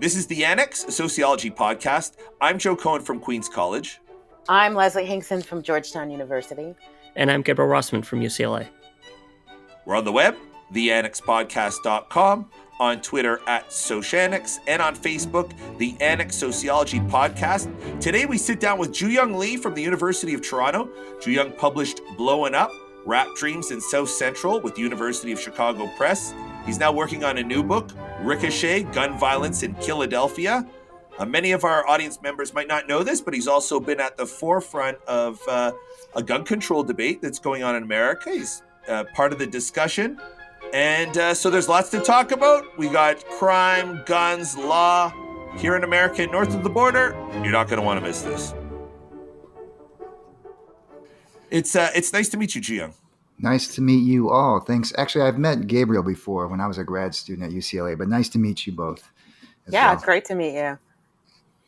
This is the Annex, a sociology podcast. I'm Joe Cohen from Queens College. I'm Leslie Hinkson from Georgetown University. And I'm Gabriel Rossman from UCLA. We're on the web, theannexpodcast.com, on Twitter at Sociannex, and on Facebook, the Annex Sociology Podcast. Today we sit down with Jooyoung Lee from the University of Toronto. Jooyoung published Blowin' Up, Rap Dreams in South Central with University of Chicago Press. He's now working on a new book, Ricochet, Gun Violence in Philadelphia. Many of our audience members might not know this, but he's also been at the forefront of a gun control debate that's going on in America. He's part of the discussion. And so there's lots to talk about. We got crime, guns, law here in America, north of the border. You're not going to want to miss this. It's nice to meet you, Jooyoung. Nice to meet you all. Thanks. Actually, I've met Gabriel before when I was a grad student at UCLA, but nice to meet you both. Yeah, well. It's great to meet you.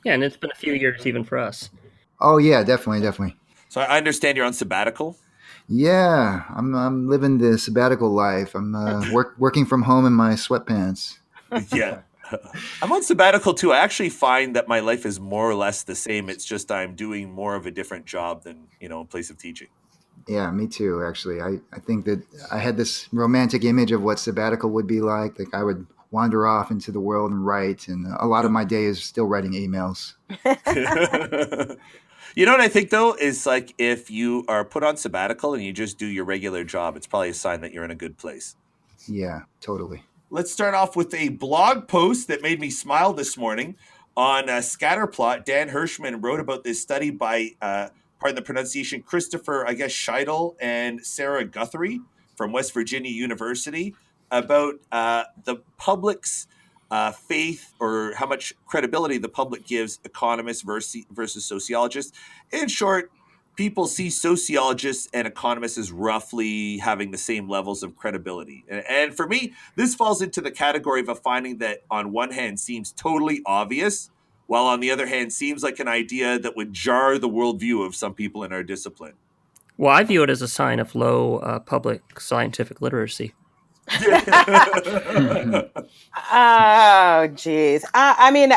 Yeah, and it's been a few years even for us. Oh, yeah, definitely. So I understand you're on sabbatical. Yeah, I'm living the sabbatical life. I'm working from home in my sweatpants. Yeah. I'm on sabbatical too. I actually find that my life is more or less the same. It's just I'm doing more of a different job than, in place of teaching. Yeah, me too, actually. I think that I had this romantic image of what sabbatical would be like. Like I would wander off into the world and write, and a lot of my day is still writing emails. You know what I think, though, is like if you are put on sabbatical and you just do your regular job, it's probably a sign that you're in a good place. Yeah, totally. Let's start off with a blog post that made me smile this morning. On Scatterplot, Dan Hirschman wrote about this study by, pardon the pronunciation, Christopher, Scheidel and Sarah Guthrie from West Virginia University about the public's faith or how much credibility the public gives economists versus sociologists. In short, people see sociologists and economists as roughly having the same levels of credibility. And for me, this falls into the category of a finding that on one hand seems totally obvious, while on the other hand seems like an idea that would jar the worldview of some people in our discipline. Well, I view it as a sign of low public scientific literacy. Oh, geez. I mean,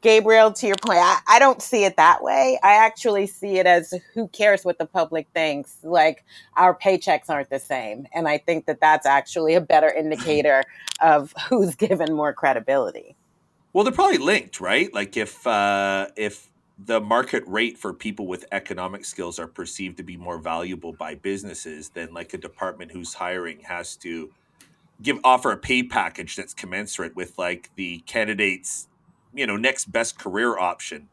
Gabriel, to your point, I don't see it that way. I actually see it as who cares what the public thinks. Like our paychecks aren't the same. And I think that that's actually a better indicator of who's given more credibility. Well, they're probably linked, right? Like if the market rate for people with economic skills are perceived to be more valuable by businesses, then like a department who's hiring has to offer a pay package that's commensurate with like the candidate's, next best career option.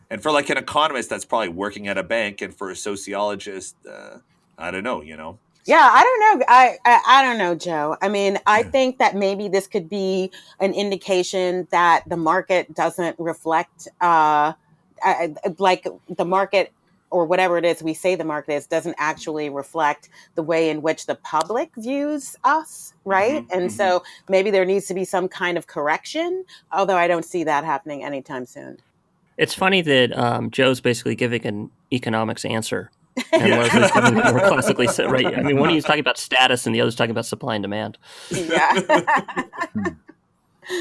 And for like an economist, that's probably working at a bank. And for a sociologist, I don't know, Yeah, I don't know. I don't know, Joe. I mean, I think that maybe this could be an indication that the market doesn't reflect like the market or whatever it is we say the market is doesn't actually reflect the way in which the public views us, right? Mm-hmm, So maybe there needs to be some kind of correction, although I don't see that happening anytime soon. It's funny that Joe's basically giving an economics answer. And Leslie's giving more classically, right? I mean, one of you's talking about status and the other's talking about supply and demand. Yeah.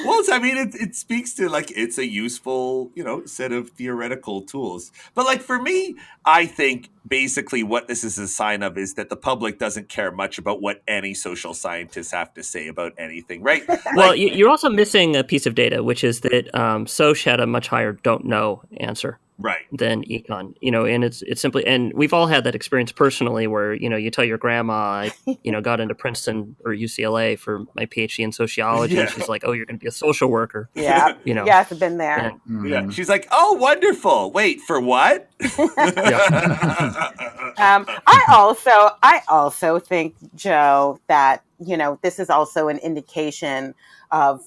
Well, it speaks to like it's a useful, set of theoretical tools. But like for me, I think basically what this is a sign of is that the public doesn't care much about what any social scientists have to say about anything, right? Well, you're also missing a piece of data, which is that Soch had a much higher don't know answer. Right. Than econ, and it's simply, and we've all had that experience personally where, you tell your grandma, I, got into Princeton or UCLA for my PhD in sociology. Yeah. And she's like, oh, you're going to be a social worker. Yeah. Yes, I've been there. And, yeah. She's like, oh, wonderful. Wait, for what? I also think, Joe, that, this is also an indication of,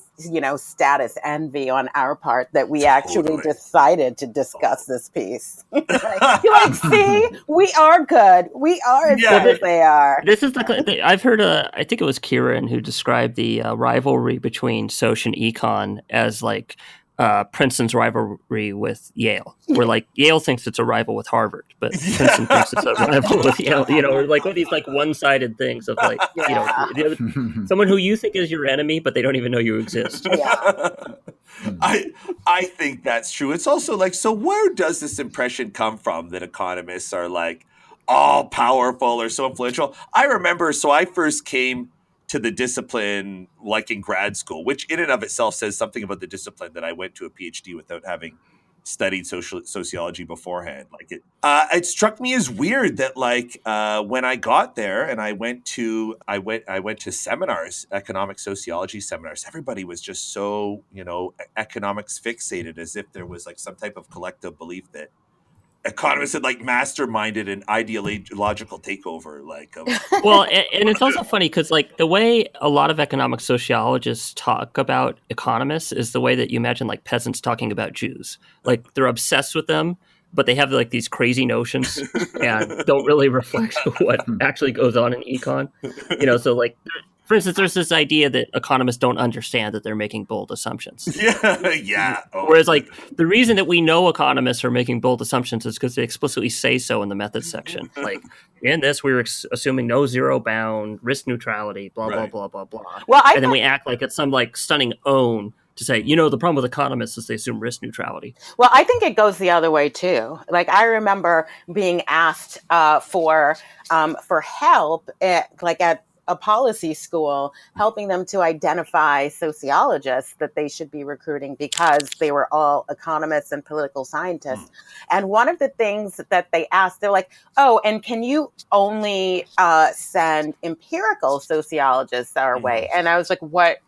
status envy on our part that we actually decided to discuss this piece. See, we are good. We are as good as they are. This is I've heard, I think it was Kieran who described the rivalry between Soch and econ as like Princeton's rivalry with Yale, where like Yale thinks it's a rival with Harvard, but Princeton thinks it's a rival with Yale. Or like all these like one-sided things of like someone who you think is your enemy, but they don't even know you exist. Yeah. I think that's true. It's also like, so where does this impression come from that economists are like all powerful or so influential? I remember, so I first came to the discipline like in grad school, which in and of itself says something about the discipline that I went to a PhD without having studied sociology beforehand. Like it struck me as weird that like when I got there and I went to seminars, economic sociology seminars, everybody was just so, economics fixated, as if there was like some type of collective belief that economists had like masterminded an ideological takeover, like well, and it's also funny because like the way a lot of economic sociologists talk about economists is the way that you imagine like peasants talking about Jews. Like they're obsessed with them, but they have like these crazy notions and don't really reflect what actually goes on in econ. So like, for instance, there's this idea that economists don't understand that they're making bold assumptions. Yeah. Whereas, like, the reason that we know economists are making bold assumptions is because they explicitly say so in the methods section. Like, in this, we were assuming no zero bound, risk neutrality, blah, blah, blah, blah, blah. Well, and then we act like it's some, like, stunning own to say, the problem with economists is they assume risk neutrality. Well, I think it goes the other way, too. Like, I remember being asked for help at a policy school, helping them to identify sociologists that they should be recruiting because they were all economists and political scientists. And one of the things that they asked, they're like, oh, and can you only send empirical sociologists our way? And I was like, what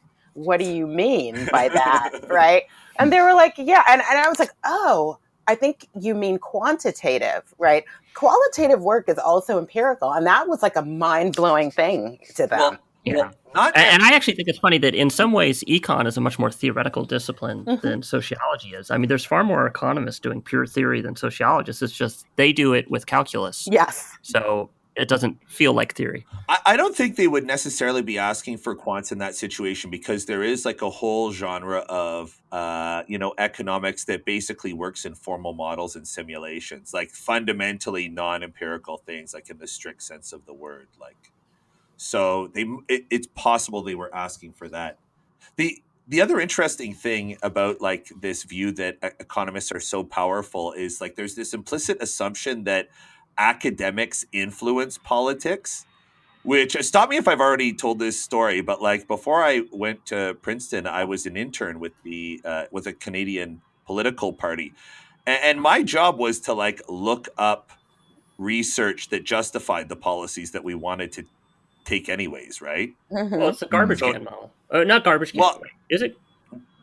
do you mean by that? Right. And they were like, yeah. And I was like, oh, I think you mean quantitative, right? Qualitative work is also empirical. And that was like a mind-blowing thing to them. Well, yeah. And I actually think it's funny that in some ways, econ is a much more theoretical discipline than sociology is. I mean, there's far more economists doing pure theory than sociologists. It's just they do it with calculus. Yes. So it doesn't feel like theory. I don't think they would necessarily be asking for quants in that situation, because there is like a whole genre of, economics that basically works in formal models and simulations, like fundamentally non-empirical things, like in the strict sense of the word. Like, so it's possible they were asking for that. The other interesting thing about like this view that economists are so powerful is like there's this implicit assumption that academics influence politics, which stop me if I've already told this story, but like before I went to Princeton, I was an intern with with a Canadian political party, and my job was to like look up research that justified the policies that we wanted to take anyways, right? Well, it's a garbage can model. Not garbage can. Well, is it?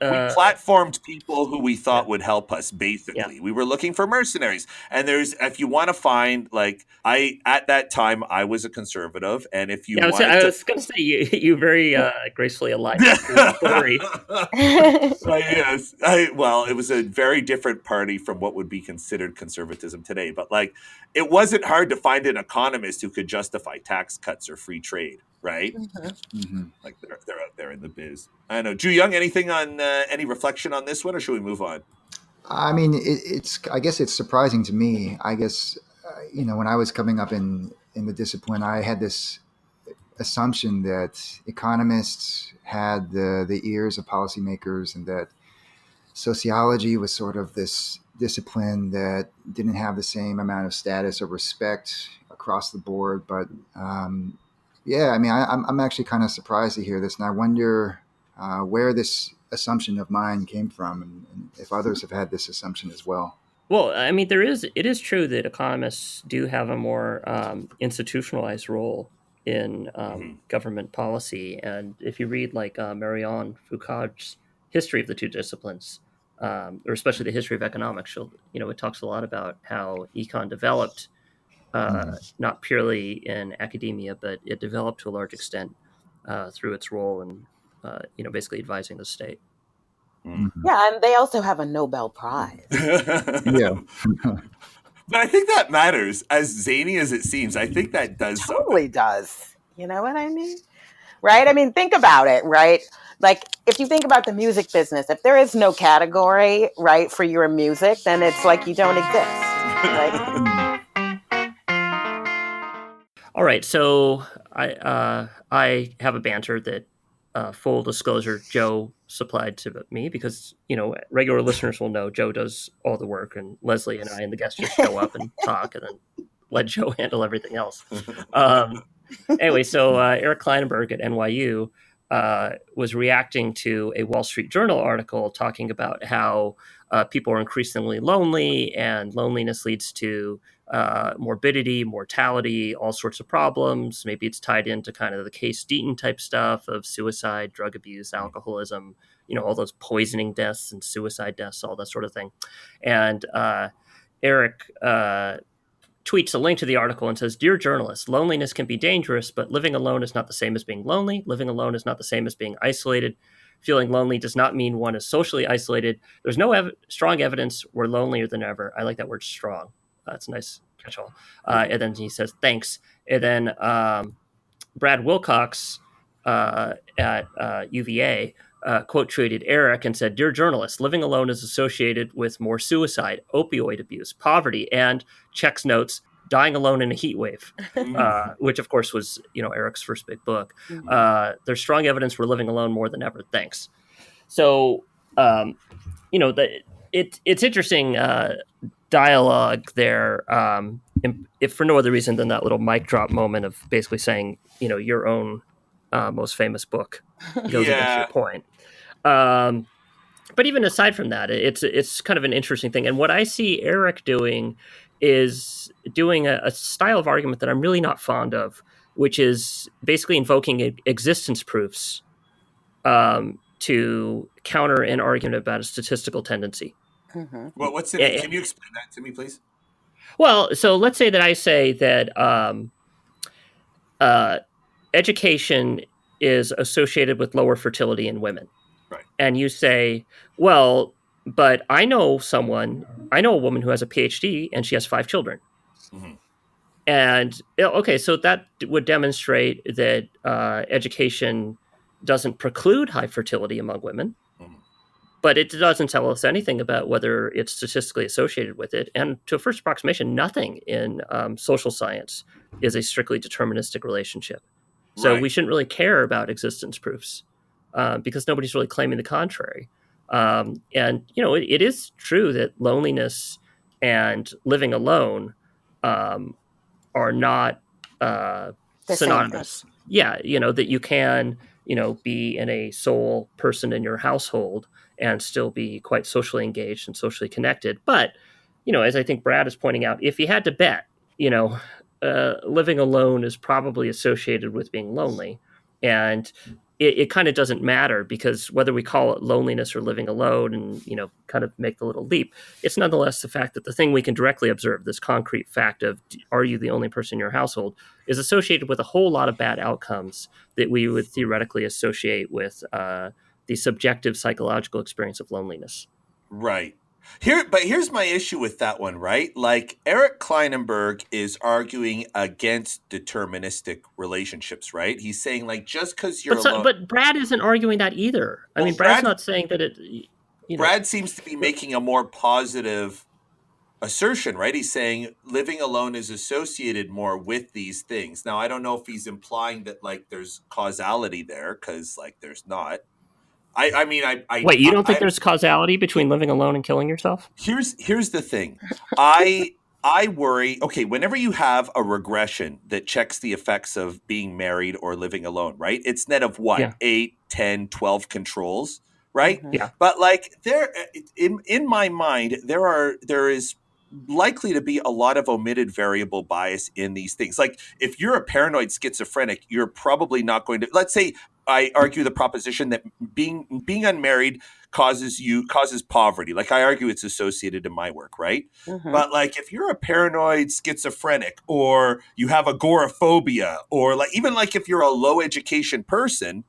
We platformed people who we thought would help us, basically. We were looking for mercenaries. And if you want to find, like, at that time, I was a conservative. And if you I was going to say, you very gracefully aligned the story. Yes. Well, it was a very different party from what would be considered conservatism today. But, like, it wasn't hard to find an economist who could justify tax cuts or free trade, right? Like, they're out there in the biz. I don't know. Jooyoung, anything on any reflection on this one, or should we move on? I mean, I guess it's surprising to me. I guess, when I was coming up in the discipline, I had this assumption that economists had the ears of policymakers, and that sociology was sort of this discipline that didn't have the same amount of status or respect across the board. But yeah, I mean, I'm actually kind of surprised to hear this, and I wonder where this assumption of mine came from, and if others have had this assumption as well. Well, I mean, it is true that economists do have a more institutionalized role in government policy. And if you read like Marianne Foucault's history of the two disciplines, or especially the history of economics, it talks a lot about how econ developed, not purely in academia, but it developed to a large extent through its role in, basically advising the state. Yeah, and they also have a Nobel Prize. Yeah. But I think that matters. As zany as it seems, I think that does totally does. You know what I mean? right? I mean, think about it, right? Like, if you think about the music business, if there is no category, right, for your music, then it's like you don't exist, right? All right, so I have a banter that full disclosure Joe supplied to me because regular listeners will know Joe does all the work and Leslie and I and the guests just show up and talk and then let Joe handle everything else. Anyway, so Eric Kleinenberg at NYU was reacting to a Wall Street Journal article talking about how people are increasingly lonely and loneliness leads to morbidity, mortality, all sorts of problems. Maybe it's tied into kind of the Case Deaton type stuff of suicide, drug abuse, alcoholism, all those poisoning deaths and suicide deaths, all that sort of thing. And Eric tweets a link to the article and says, "Dear journalist, loneliness can be dangerous, but living alone is not the same as being lonely. Living alone is not the same as being isolated. Feeling lonely does not mean one is socially isolated. There's no strong evidence we're lonelier than ever." I like that word strong. That's a nice catch-all. And then he says, "Thanks." And then Brad Wilcox at UVA quote tweeted Eric and said, "Dear journalist, living alone is associated with more suicide, opioid abuse, poverty, and," checks notes, "dying alone in a heat wave," which of course was Eric's first big book. There's strong evidence we're living alone more than ever. Thanks. So it's interesting dialogue there. If for no other reason than that little mic drop moment of basically saying, your own most famous book goes against your point. But even aside from that, it's kind of an interesting thing. And what I see Eric doing is doing a style of argument that I'm really not fond of, which is basically invoking existence proofs to counter an argument about a statistical tendency. Mm-hmm. Well, what's in it? Can you explain that to me, please? Well, so let's say that I say that education is associated with lower fertility in women. Right. And you say, well, but I know a woman who has a PhD and she has 5 children. Mm-hmm. And okay, so that would demonstrate that education doesn't preclude high fertility among women. Mm-hmm. But it doesn't tell us anything about whether it's statistically associated with it. And to a first approximation, nothing in social science is a strictly deterministic relationship. So we shouldn't really care about existence proofs because nobody's really claiming the contrary. And, it is true that loneliness and living alone are not synonymous. Yeah, that you can, be in a sole person in your household and still be quite socially engaged and socially connected. But, as I think Brad is pointing out, if you had to bet, living alone is probably associated with being lonely. And it kind of doesn't matter because whether we call it loneliness or living alone and, kind of make the little leap, it's nonetheless the fact that the thing we can directly observe, this concrete fact of are you the only person in your household, is associated with a whole lot of bad outcomes that we would theoretically associate with the subjective psychological experience of loneliness. Right. Here's my issue with that one, right? Like Eric Kleinenberg is arguing against deterministic relationships, right? He's saying like just because you're alone. But Brad isn't arguing that either. I mean, Brad's not saying that it. Brad seems to be making a more positive assertion, right? He's saying living alone is associated more with these things. Now, I don't know if he's implying that like there's causality there because like there's not. I mean, wait. You don't think there's causality between living alone and killing yourself? Here's the thing. I worry. Okay, whenever you have a regression that checks the effects of being married or living alone, right? It's net of what 8, 10, 12 controls, right? Yeah. But like there, in my mind, there is likely to be a lot of omitted variable bias in these things. Like if you're a paranoid schizophrenic, you're probably not going to. Let's say I argue the proposition that being unmarried causes poverty. Like I argue it's associated in my work, right? Mm-hmm. But like if you're a paranoid schizophrenic or you have agoraphobia or like even like if you're a low education person,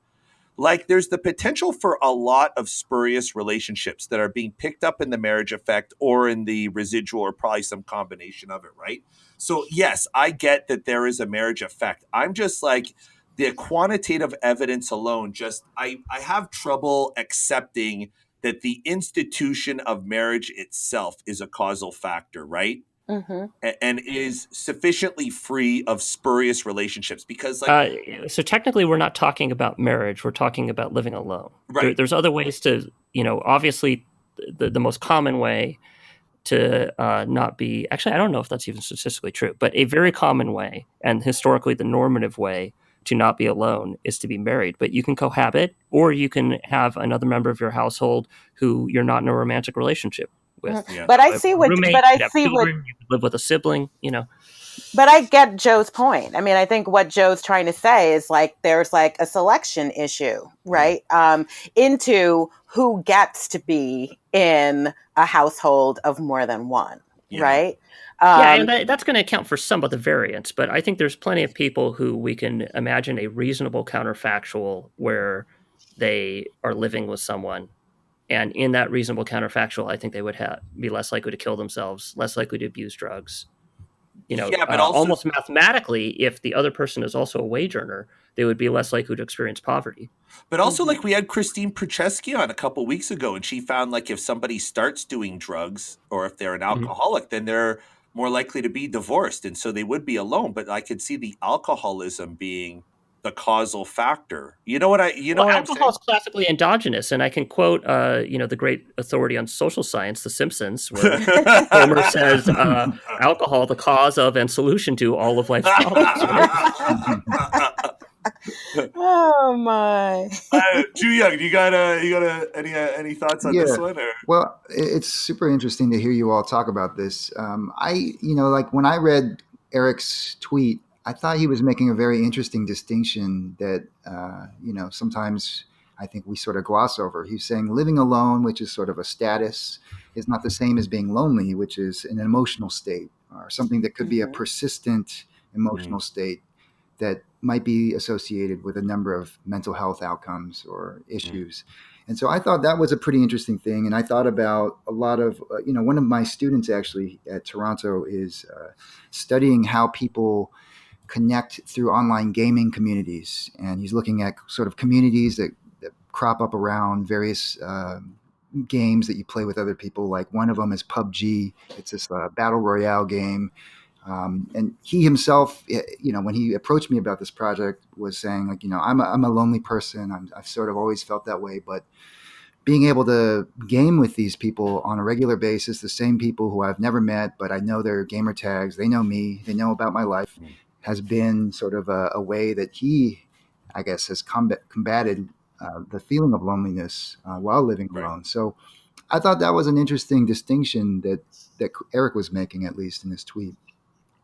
like there's the potential for a lot of spurious relationships that are being picked up in the marriage effect or in the residual or probably some combination of it, right? So yes, I get that there is a marriage effect. I'm just like, the quantitative evidence alone, just I have trouble accepting that the institution of marriage itself is a causal factor, right? Mm-hmm. And is sufficiently free of spurious relationships, because like So technically, we're not talking about marriage. We're talking about living alone. right. There's other ways to, obviously, the most common way to not be. Actually, I don't know if that's even statistically true, but a very common way, and historically the normative way to not be alone, is to be married. But you can cohabit, or you can have another member of your household who you're not in a romantic relationship with. Mm-hmm. Yeah. But I A see what, roommate, but you I could have see what, children, you could live with a sibling. but I get Joe's point. I mean, I think what Joe's trying to say is like there's like a selection issue, right? Into who gets to be in a household of more than one, Yeah. right? Yeah, and that's going to account for some of the variance, but I think there's plenty of people who we can imagine a reasonable counterfactual where they are living with someone, and in that reasonable counterfactual, I think they would be less likely to kill themselves, less likely to abuse drugs. Yeah, but also Almost mathematically, if the other person is also a wage earner, they would be less likely to experience poverty. Mhm. like we had Christine Prucheski on a couple weeks ago, and she found like if somebody starts doing drugs or if they're an alcoholic, then they're more likely to be divorced, and so they would be alone. But I could see the alcoholism being the causal factor. You know what Well, I'm alcohol saying? is classically endogenous, and I can quote, the great authority on social science, The Simpsons, where Homer says, "Alcohol, the cause of and solution to all of life's problems." Right? Oh my. Jooyoung, you got any thoughts on this Yeah. one? Or? Well, it's super interesting to hear you all talk about this. Like when I read Eric's tweet, I thought he was making a very interesting distinction that, sometimes I think we sort of gloss over. He's saying living alone, which is sort of a status, is not the same as being lonely, which is an emotional state or something that could be a Mhm. persistent emotional state that might be associated with a number of mental health outcomes or issues. And so I thought that was a pretty interesting thing. And I thought about a lot of, one of my students actually at Toronto is studying how people connect through online gaming communities. And he's looking at sort of communities that crop up around various games that you play with other people. Like one of them is PUBG. It's this battle royale game. And he himself, when he approached me about this project, was saying like, I'm a lonely person. I've sort of always felt that way, but being able to game with these people on a regular basis, the same people who I've never met, but I know their gamer tags, they know me, they know about my life, has been sort of a way that he, I guess, has combated the feeling of loneliness while living Right. alone. So I thought that was an interesting distinction that Eric was making, at least in his tweet.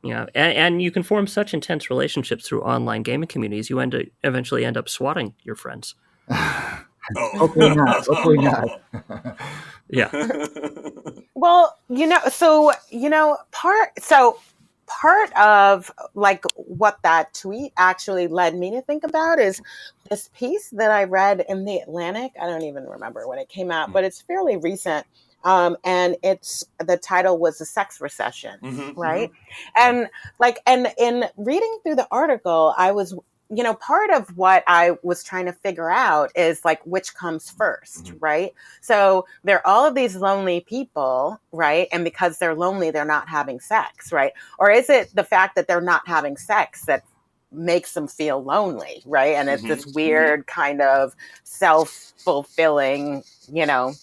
Yeah, and you can form such intense relationships through online gaming communities. You eventually end up swatting your friends. Hopefully not. Hopefully not. Yeah. Well, part of like what that tweet actually led me to think about is this piece that I read in the Atlantic. I don't even remember when it came out, but it's fairly recent. And the title was "The Sex Recession," right? And and in reading through the article, I was, part of what I was trying to figure out is like which comes 1st, right? So there are all of these lonely people, right? And because they're lonely, they're not having sex, right? Or is it the fact that they're not having sex that makes them feel lonely, right? And it's this weird kind of self-fulfilling,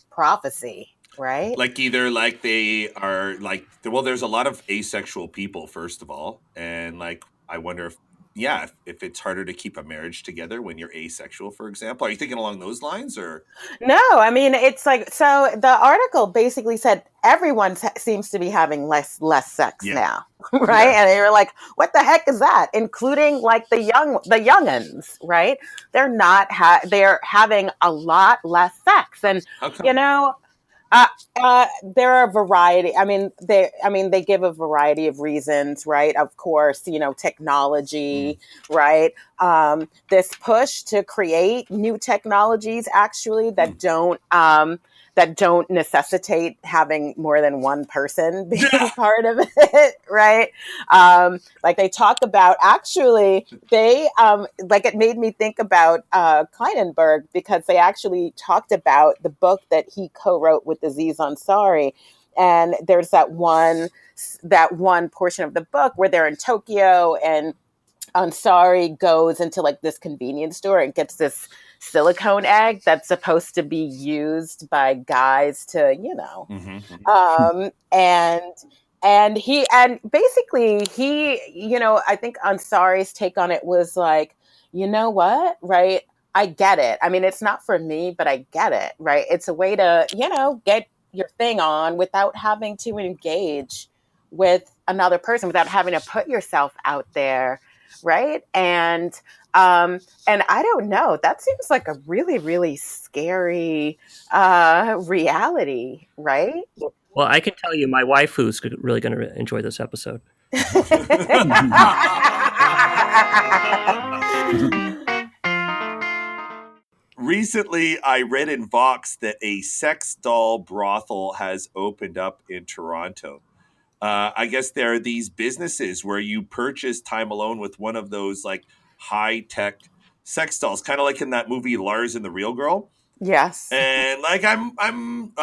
prophecy, right? Like either like they are like, well, there's a lot of asexual people, first of all, and like I wonder if it's harder to keep a marriage together when you're asexual, for example. Are you thinking along those lines? Or No, I mean, it's like, so the article basically said everyone seems to be having less sex now, right? And you're like, what the heck is that? Including like the youngins, right? They're not they're having a lot less sex, and how come? you know, there are a variety. They give a variety of reasons, right? Of course, technology, right? This push to create new technologies actually that don't that don't necessitate having more than one person being part of it, right? Like they talk about, actually, they like it made me think about Kleinenberg, because they actually talked about the book that he co-wrote with Aziz Ansari, and there's that one portion of the book where they're in Tokyo, and Ansari goes into like this convenience store and gets this silicone egg that's supposed to be used by guys to, and basically he, I think Ansari's take on it was like, you know what, right? I get it. I mean, it's not for me, but I get it, right? It's a way to, get your thing on without having to engage with another person, without having to put yourself out there, right? And I don't know, that seems like a really, really scary reality, right? Well, I can tell you, my wife, who's really going to enjoy this episode. Recently, I read in Vox that a sex doll brothel has opened up in Toronto. I guess there are these businesses where you purchase time alone with one of those like high tech sex dolls, kind of like in that movie Lars and the Real Girl. Yes. And like I'm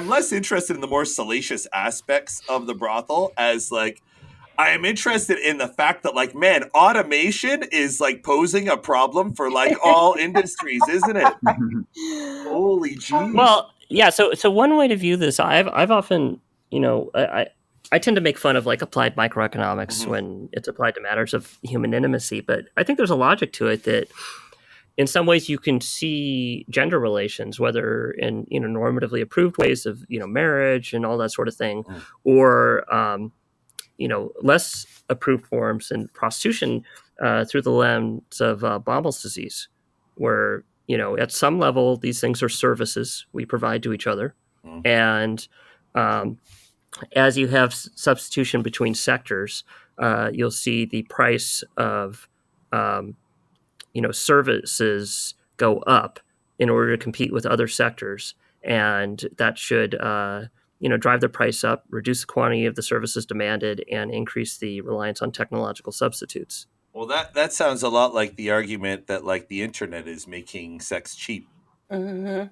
less interested in the more salacious aspects of the brothel, as like I am interested in the fact that, like, man, automation is like posing a problem for like all industries, isn't it? Holy jeez. Well, yeah. So one way to view this, I've often, I tend to make fun of like applied microeconomics when it's applied to matters of human intimacy, but I think there's a logic to it that in some ways you can see gender relations, whether in normatively approved ways of marriage and all that sort of thing, or less approved forms in prostitution through the lens of Bommel's disease, where at some level these things are services we provide to each other, and as you have substitution between sectors, you'll see the price of services go up in order to compete with other sectors, and that should drive the price up, reduce the quantity of the services demanded, and increase the reliance on technological substitutes. Well, that sounds a lot like the argument that like the internet is making sex cheap. Mm-hmm.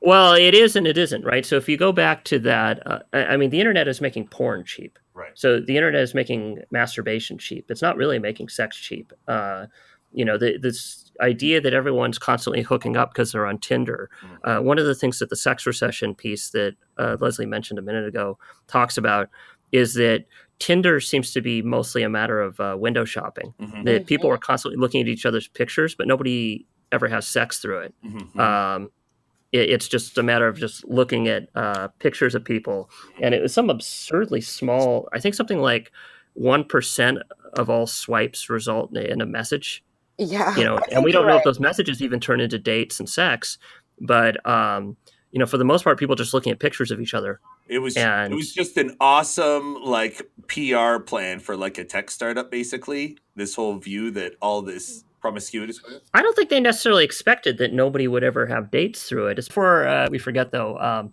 Well, it is and it isn't, right? So if you go back to that, I mean, the internet is making porn cheap. Right. So the internet is making masturbation cheap. It's not really making sex cheap. This idea that everyone's constantly hooking up because they're on Tinder. One of the things that the sex recession piece that Leslie mentioned a minute ago talks about is that Tinder seems to be mostly a matter of window shopping. That people are constantly looking at each other's pictures, but nobody ever has sex through it. It's just a matter of just looking at pictures of people. And it was some absurdly small, I think something like 1% of all swipes result in a message. Yeah. And we don't know if those messages even turn into dates and sex. But, for the most part, people are just looking at pictures of each other. It was just an awesome like PR plan for like a tech startup, basically. This whole view that all this promiscuity. I don't think they necessarily expected that nobody would ever have dates through it. It's for we forget though.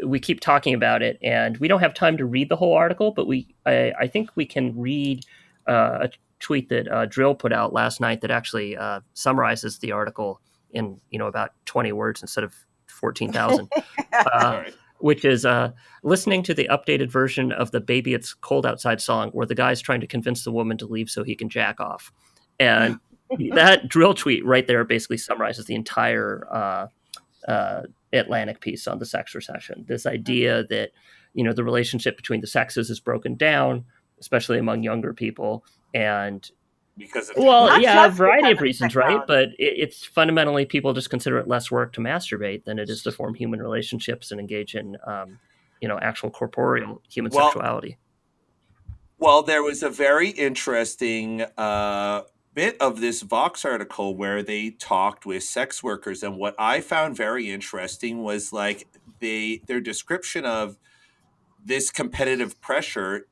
We keep talking about it, and we don't have time to read the whole article, but I think we can read a tweet that Drill put out last night that actually summarizes the article in about 20 words instead of 14,000. Which is listening to the updated version of the "Baby It's Cold Outside" song, where the guy's trying to convince the woman to leave so he can jack off, and that Drill tweet right there basically summarizes the entire Atlantic piece on the sex recession. This idea that the relationship between the sexes is broken down, especially among younger people, and because of a variety of reasons, right? But it's fundamentally people just consider it less work to masturbate than it is to form human relationships and engage in actual corporeal human sexuality. Well, there was a very interesting bit of this Vox article where they talked with sex workers, and what I found very interesting was like their description of this competitive pressure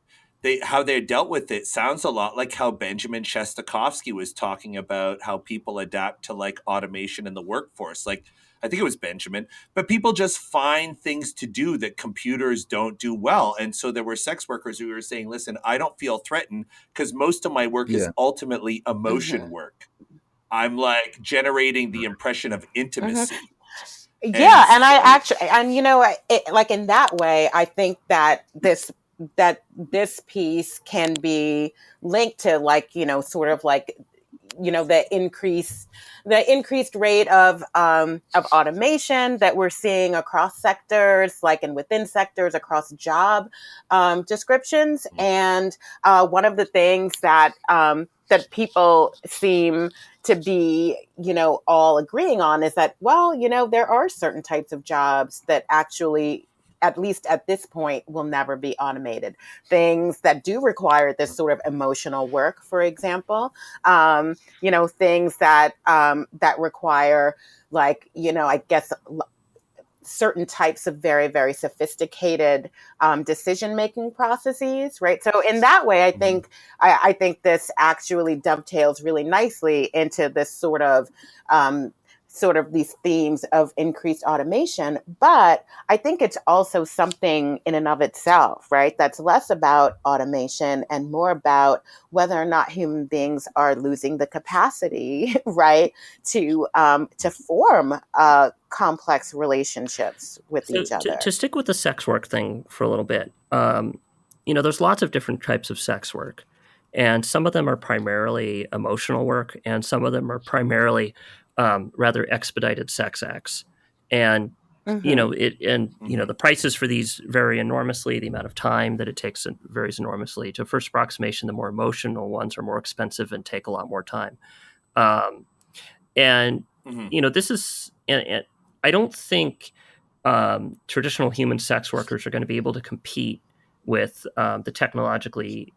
how they dealt with it sounds a lot like how Benjamin Shostakovsky was talking about how people adapt to like automation in the workforce. Like, I think it was Benjamin, but people just find things to do that computers don't do well. And so there were sex workers who were saying, listen, I don't feel threatened because most of my work is Yeah. ultimately emotion work. I'm like generating the impression of Mhm. intimacy. Yeah, and I actually, and like in that way, I think that this piece can be linked to like sort of like the increased rate of automation that we're seeing across sectors, like and within sectors across job descriptions. And one of the things that people seem to be, all agreeing on is that, well, there are certain types of jobs that actually, at least at this point, will never be automated. Things that do require this sort of emotional work, for example, things that require, like, I guess, certain types of very, very sophisticated decision-making processes, right? So in that way, I think this actually dovetails really nicely into this sort of these themes of increased automation. But I think it's also something in and of itself, right? That's less about automation and more about whether or not human beings are losing the capacity, right, to form complex relationships with So each other. to stick with the sex work thing for a little bit, there's lots of different types of sex work, and some of them are primarily emotional work, and some of them are primarily rather expedited sex acts. And Mm-hmm. the prices for these vary enormously. The amount of time that it takes varies enormously. To first approximation, the more emotional ones are more expensive and take a lot more time. Um, and this is, and I don't think traditional human sex workers are going to be able to compete with the technologically,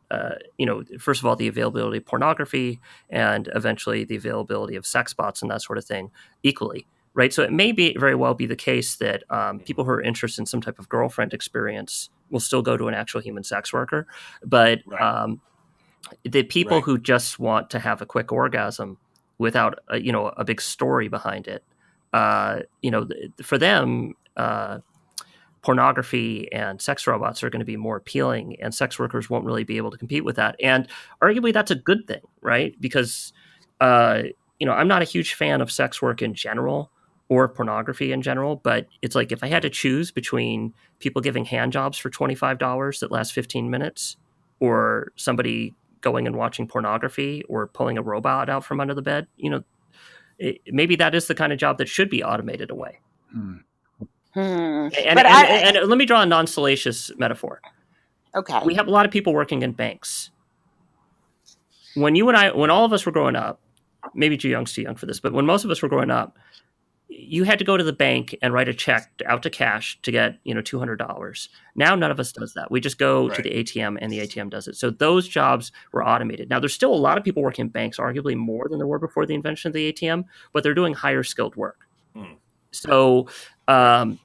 first of all, the availability of pornography and eventually the availability of sex bots and that sort of thing equally. Right. So it may be very well be the case that people who are interested in some type of girlfriend experience will still go to an actual human sex worker. But the people who just want to have a quick orgasm without a big story behind it, for them, pornography and sex robots are going to be more appealing, and sex workers won't really be able to compete with that. And arguably, that's a good thing, right? Because I'm not a huge fan of sex work in general or pornography in general, but it's like if I had to choose between people giving hand jobs for $25 that last 15 minutes or somebody going and watching pornography or pulling a robot out from under the bed, maybe that is the kind of job that should be automated away. And let me draw a non-salacious metaphor. Okay. We have a lot of people working in banks. When all of us were growing up, maybe Jooyoung's too young for this, but when most of us were growing up, you had to go to the bank and write a check out to cash to get $200. Now none of us does that. We just go to the ATM and the ATM does it. So those jobs were automated. Now there's still a lot of people working in banks, arguably more than there were before the invention of the ATM, but they're doing higher skilled work. So the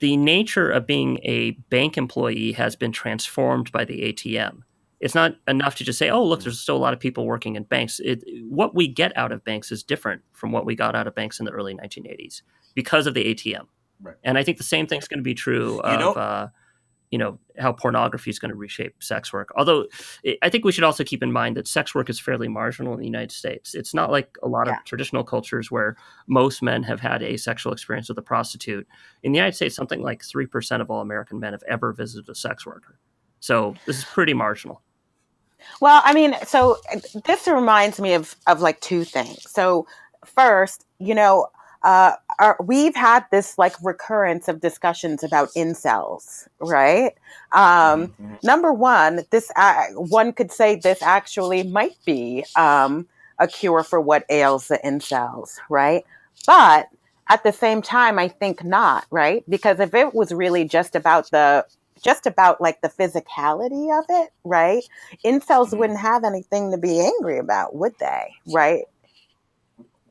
nature of being a bank employee has been transformed by the ATM. It's not enough to just say, oh, look, there's still a lot of people working in banks. What we get out of banks is different from what we got out of banks in the early 1980s because of the ATM. Right. And I think the same thing's going to be true of how pornography is going to reshape sex work. Although I think we should also keep in mind that sex work is fairly marginal in the United States. It's not like a lot of traditional cultures where most men have had a sexual experience with a prostitute. In the United States, something like 3% of all American men have ever visited a sex worker. So this is pretty marginal. Well, I mean, so this reminds me of like two things. So first, we've had this like recurrence of discussions about incels, right? Number one, one could say this actually might be a cure for what ails the incels, right? But at the same time, I think not, right? Because if it was really just about like the physicality of it, right? Incels wouldn't have anything to be angry about, would they? Right?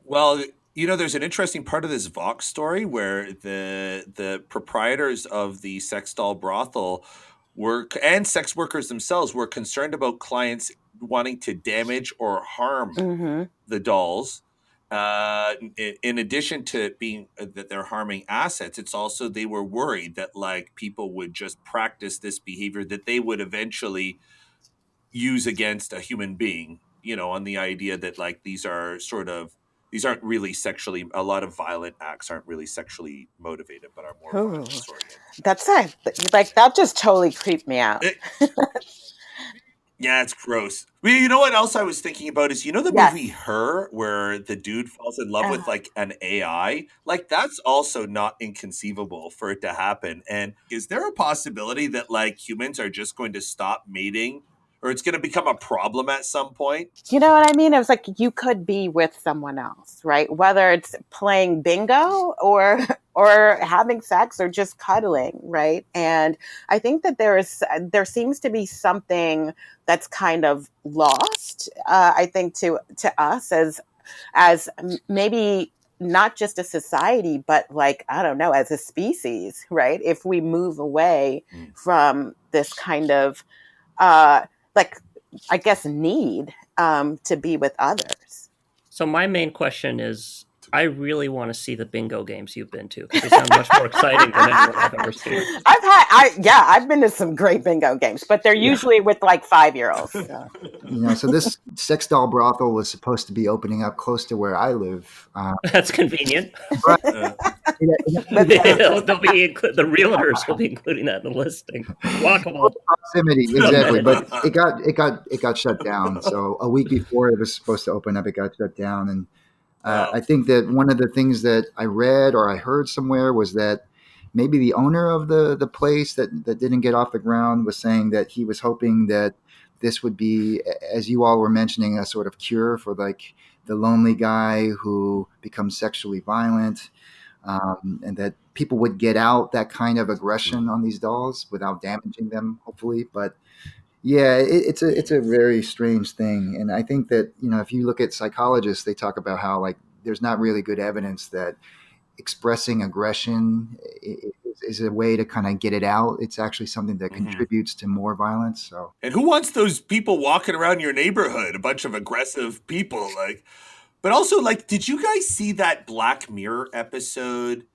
Well, there's an interesting part of this Vox story where the proprietors of the sex doll brothel and sex workers themselves were concerned about clients wanting to damage or harm Mm-hmm. the dolls. In addition to being that they're harming assets, it's also they were worried that like people would just practice this behavior that they would eventually use against a human being, on the idea that like these aren't really sexually, a lot of violent acts aren't really sexually motivated, but are more Ooh, violence oriented. that's it. Like that just totally creeped me out. Yeah, it's gross. Well, you know what else I was thinking about is the movie Yes. Her, where the dude falls in love with like an AI? Like that's also not inconceivable for it to happen. And is there a possibility that like humans are just going to stop mating, or it's going to become a problem at some point? You know what I mean? It was like you could be with someone else, right? Whether it's playing bingo or or having sex or just cuddling, right? And I think that there seems to be something that's kind of lost. I think to us as maybe not just a society, but like I don't know, as a species, right? If we move away from this kind of uh, like I guess need to be with others. So my main question is, I really want to see the bingo games you've been to because they sound much more exciting than anyone I've ever seen. I've been to some great bingo games, but they're usually with like 5-year-olds. So. So this sex doll brothel was supposed to be opening up close to where I live. That's convenient. But The realtors will be including that in the listing. Walkable proximity, exactly. But it got shut down. So a week before it was supposed to open up, it got shut down. And I think that one of the things that I read or I heard somewhere was that maybe the owner of the place that didn't get off the ground was saying that he was hoping that this would be, as you all were mentioning, a sort of cure for like the lonely guy who becomes sexually violent, and that people would get out that kind of aggression on these dolls without damaging them, hopefully. But yeah, it's a very strange thing, and I think that if you look at psychologists, they talk about how like there's not really good evidence that expressing aggression is a way to kind of get it out. It's actually something that contributes to more violence. So, and who wants those people walking around your neighborhood? A bunch of aggressive people, like. But also, like, did you guys see that Black Mirror episode?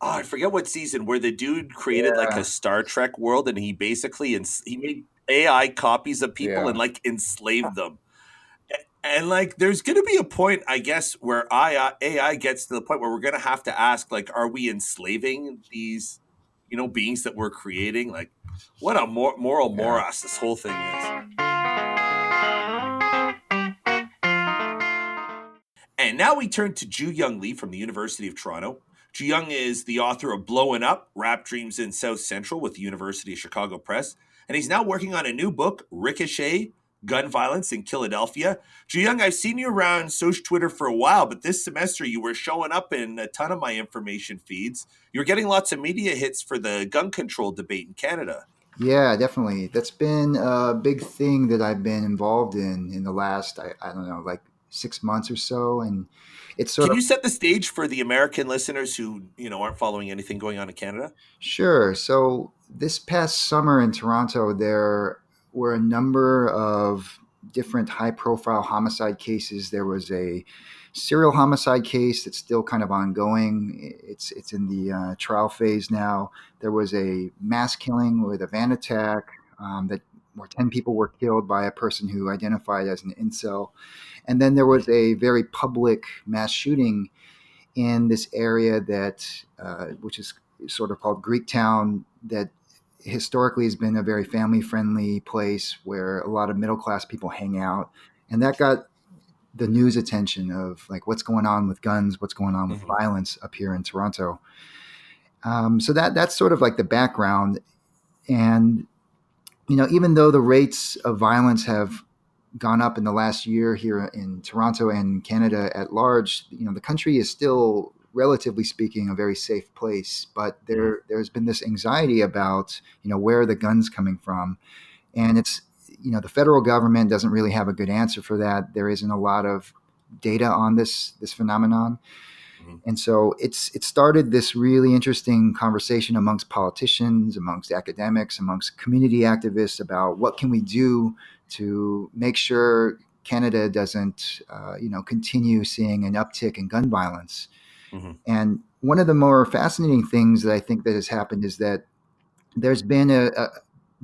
Oh, I forget what season, where the dude created like a Star Trek world, and he basically he made AI copies of people and like enslaved them. And like, there's going to be a point, I guess, where AI gets to the point where we're going to have to ask, like, are we enslaving these, beings that we're creating? Like, what a moral morass this whole thing is. And now we turn to Jooyoung Lee from the University of Toronto. Jooyoung is the author of Blowing Up, Rap Dreams in South Central with the University of Chicago Press. And he's now working on a new book, Ricochet, Gun Violence in Philadelphia. Jooyoung, I've seen you around social Twitter for a while, but this semester you were showing up in a ton of my information feeds. You were getting lots of media hits for the gun control debate in Canada. Yeah, definitely. That's been a big thing that I've been involved in the last, I don't know, like 6 months or so. And it's sort Can of. you set the stage for the American listeners who, aren't following anything going on in Canada? Sure. So this past summer in Toronto, there were a number of different high profile homicide cases. There was a serial homicide case that's still kind of ongoing. It's in the trial phase now. There was a mass killing with a van attack that where 10 people were killed by a person who identified as an incel. And then there was a very public mass shooting in this area that which is sort of called Greektown, that historically has been a very family friendly place where a lot of middle class people hang out. And that got the news attention of like what's going on with guns, what's going on with violence up here in Toronto. So that's sort of like the background. And, even though the rates of violence have gone up in the last year here in Toronto and Canada at large, the country is still, relatively speaking, a very safe place. But there's been this anxiety about, where are the guns coming from? And it's, the federal government doesn't really have a good answer for that. There isn't a lot of data on this phenomenon. And so it started this really interesting conversation amongst politicians, amongst academics, amongst community activists about what can we do to make sure Canada doesn't, continue seeing an uptick in gun violence. Mm-hmm. And one of the more fascinating things that I think that has happened is that there's been a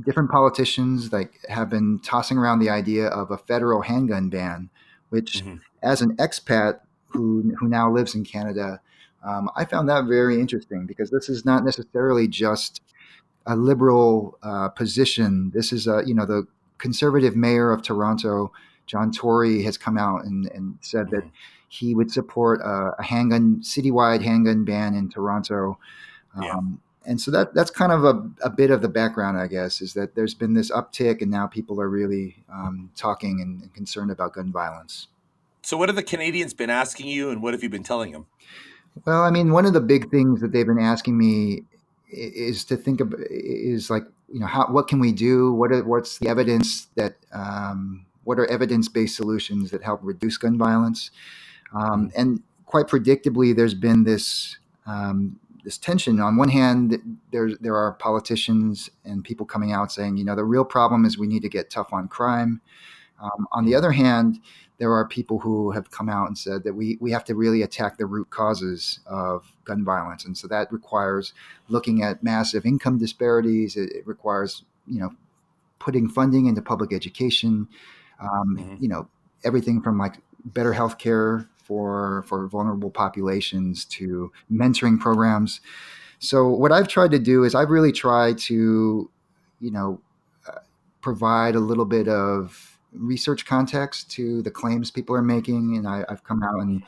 different politicians like have been tossing around the idea of a federal handgun ban, which, Mm-hmm. as an expat who now lives in Canada, I found that very interesting because this is not necessarily just a liberal position. This is the conservative mayor of Toronto, John Tory, has come out and said that Mm-hmm. he would support a citywide handgun ban in Toronto. Yeah. And so that's kind of a bit of the background, I guess, is that there's been this uptick, and now people are really talking and concerned about gun violence. So what have the Canadians been asking you, and what have you been telling them? Well, I mean, one of the big things that they've been asking me is to think of is like, what can we do? What's the evidence that what are evidence-based solutions that help reduce gun violence? And quite predictably, there's been this tension. On one hand, there are politicians and people coming out saying, the real problem is we need to get tough on crime. On the other hand, there are people who have come out and said that we have to really attack the root causes of gun violence. And so that requires looking at massive income disparities. It requires, putting funding into public education, everything from like better healthcare for vulnerable populations to mentoring programs. So what I've tried to do is I've really tried to, you know, provide a little bit of research context to the claims people are making, and I've come out and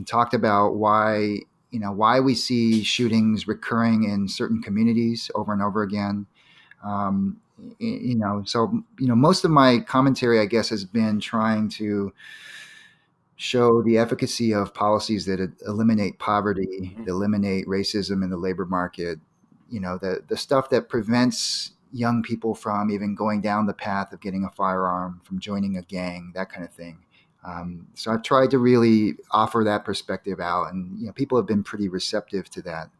talked about why we see shootings recurring in certain communities over and over again. Most of my commentary, I guess, has been trying to show the efficacy of policies that eliminate poverty, that eliminate racism in the labor market, the stuff that prevents young people from even going down the path of getting a firearm, from joining a gang, that kind of thing. So I've tried to really offer that perspective out, and people have been pretty receptive to that.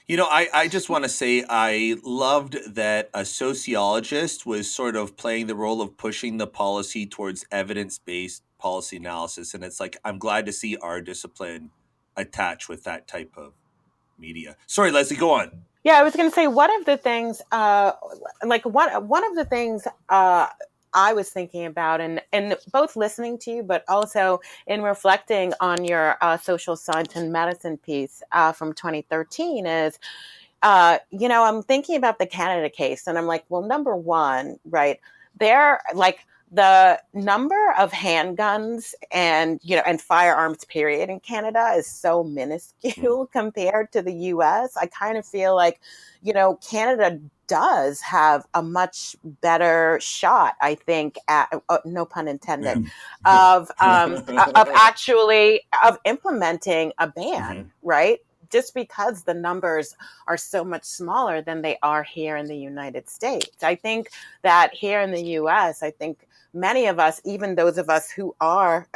I just want to say I loved that a sociologist was sort of playing the role of pushing the policy towards evidence-based policy analysis. And it's like, I'm glad to see our discipline attached with that type of media. Sorry, Leslie, go on. Yeah, I was going to say one of the things, one of the things I was thinking about, and both listening to you, but also in reflecting on your social science and medicine piece from 2013 is, I'm thinking about the Canada case, and I'm like, well, number one, right, they're like the number of handguns and firearms period in Canada is so minuscule compared to the US. I kind of feel like, Canada does have a much better shot, I think, at no pun intended, of implementing a ban, right? Just because the numbers are so much smaller than they are here in the United States. I think that here in the US, I think many of us, even those of us who are,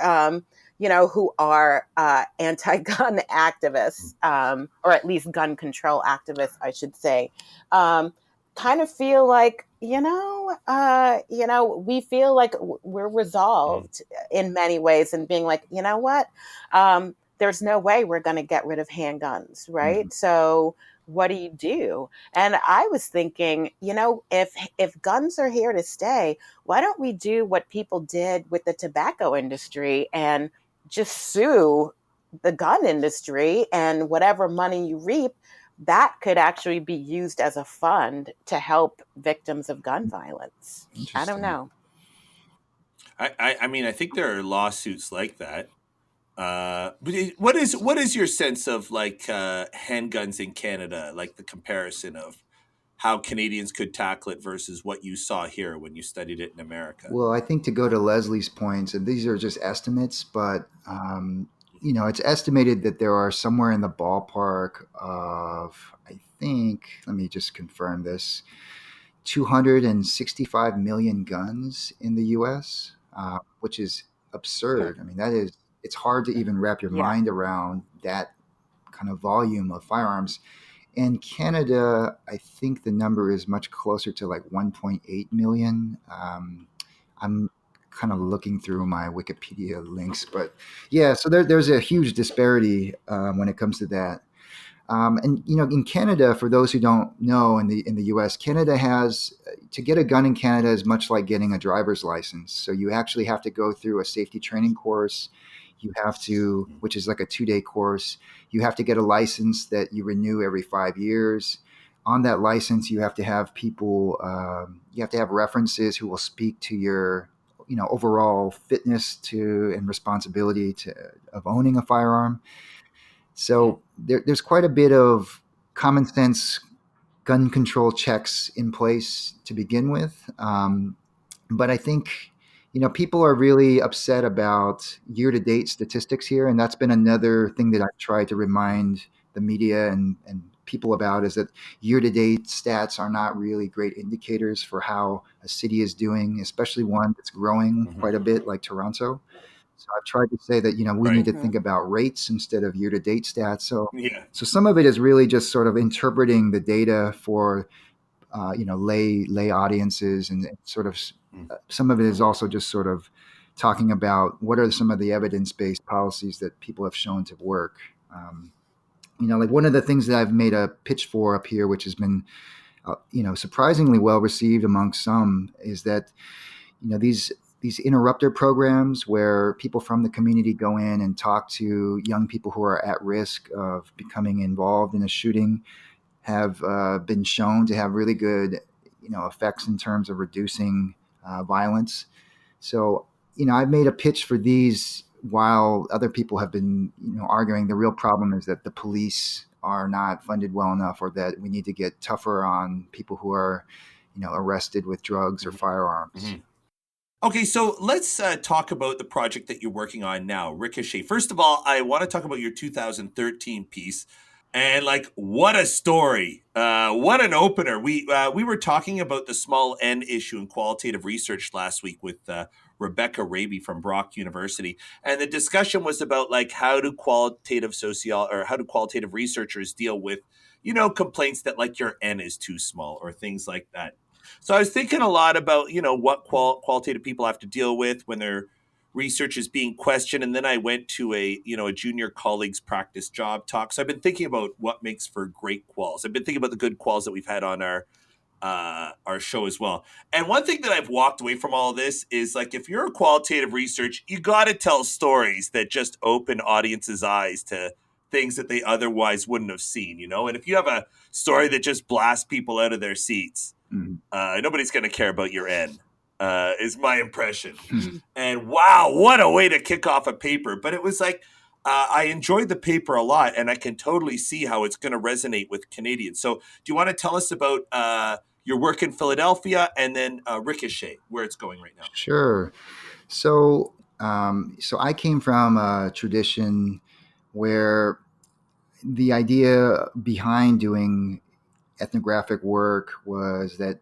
anti-gun activists, or at least gun control activists, I should say, kind of feel like, we feel like we're resolved in many ways, and being like, you know what, there's no way we're going to get rid of handguns, right? So what do you do? And I was thinking, if guns are here to stay, why don't we do what people did with the tobacco industry and just sue the gun industry, and whatever money you reap, that could actually be used as a fund to help victims of gun violence. I don't know. I mean, I think there are lawsuits like that. What is your sense of like handguns in Canada, like the comparison of how Canadians could tackle it versus what you saw here when you studied it in America? Well, I think to go to Leslie's points, and these are just estimates, but it's estimated that there are somewhere in the ballpark of, I think, let me just confirm this, 265 million guns in the U.S., which is absurd. I mean, that is it's hard to even wrap your Yeah. mind around that kind of volume of firearms. In Canada, I think the number is much closer to like 1.8 million. I'm kind of looking through my Wikipedia links, but yeah, so there's a huge disparity when it comes to that. And in Canada, for those who don't know, in the U.S., Canada has to get a gun in Canada is much like getting a driver's license. So you actually have to go through a safety training course. You have to, which is like a 2-day course. You have to get a license that you renew every 5 years. On that license, you have to have people. You have to have references who will speak to your, overall fitness to and responsibility of owning a firearm. So there's quite a bit of common sense gun control checks in place to begin with. But I think, people are really upset about year to date statistics here. And that's been another thing that I've tried to remind the media and people about, is that year to date stats are not really great indicators for how a city is doing, especially one that's growing quite a bit like Toronto. So I've tried to say that, we Right. need to think about rates instead of year to date stats. So Yeah. some of it is really just sort of interpreting the data for lay audiences, and sort of some of it is also just sort of talking about what are some of the evidence-based policies that people have shown to work. Like one of the things that I've made a pitch for up here, which has been surprisingly well received among some, is that these interrupter programs where people from the community go in and talk to young people who are at risk of becoming involved in a shooting have been shown to have really good, effects in terms of reducing violence. So, I've made a pitch for these while other people have been, arguing the real problem is that the police are not funded well enough, or that we need to get tougher on people who are, arrested with drugs or firearms. Okay, so let's talk about the project that you're working on now, Ricochet. First of all, I want to talk about your 2013 piece. And what a story! What an opener! We were talking about the small N issue in qualitative research last week with Rebecca Raby from Brock University, and the discussion was about how do qualitative researchers deal with complaints that your N is too small or things like that. So I was thinking a lot about what qualitative people have to deal with when their research is being questioned, and then I went to a junior colleagues practice job talk. So I've been thinking about what makes for great quals. I've been thinking about the good quals that we've had on our show as well. And one thing that I've walked away from all of this is if you're a qualitative research, you got to tell stories that just open audiences' eyes to things that they otherwise wouldn't have seen. And if you have a story that just blasts people out of their seats, nobody's going to care about your N, is my impression. And wow, what a way to kick off a paper. But it was I enjoyed the paper a lot, and I can totally see how it's going to resonate with Canadians. So do you want to tell us about your work in Philadelphia and then Ricochet, where it's going right now? Sure. So I came from a tradition where the idea behind doing ethnographic work was that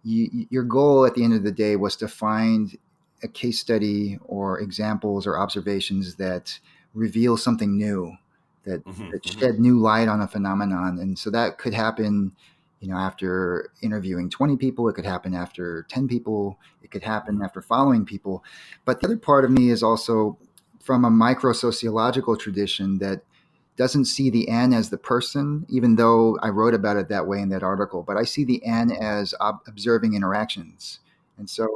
your goal at the end of the day was to find a case study or examples or observations that reveal something new, that shed new light on a phenomenon. And so that could happen, after interviewing 20 people, it could happen after 10 people, it could happen after following people. But the other part of me is also from a micro-sociological tradition that doesn't see the N as the person, even though I wrote about it that way in that article, but I see the N as observing interactions. And so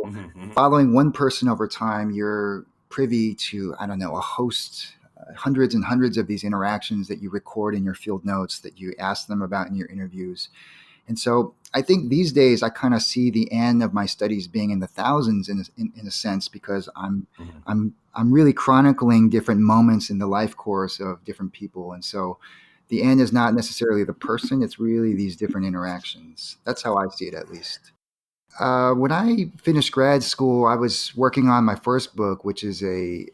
following one person over time, you're privy to, I don't know, a host, hundreds and hundreds of these interactions that you record in your field notes, that you ask them about in your interviews. And so I think these days I kind of see the N of my studies being in the thousands in a sense, because I'm really chronicling different moments in the life course of different people. And so the N is not necessarily the person, it's really these different interactions. That's how I see it, at least. When I finished grad school, I was working on my first book, which is a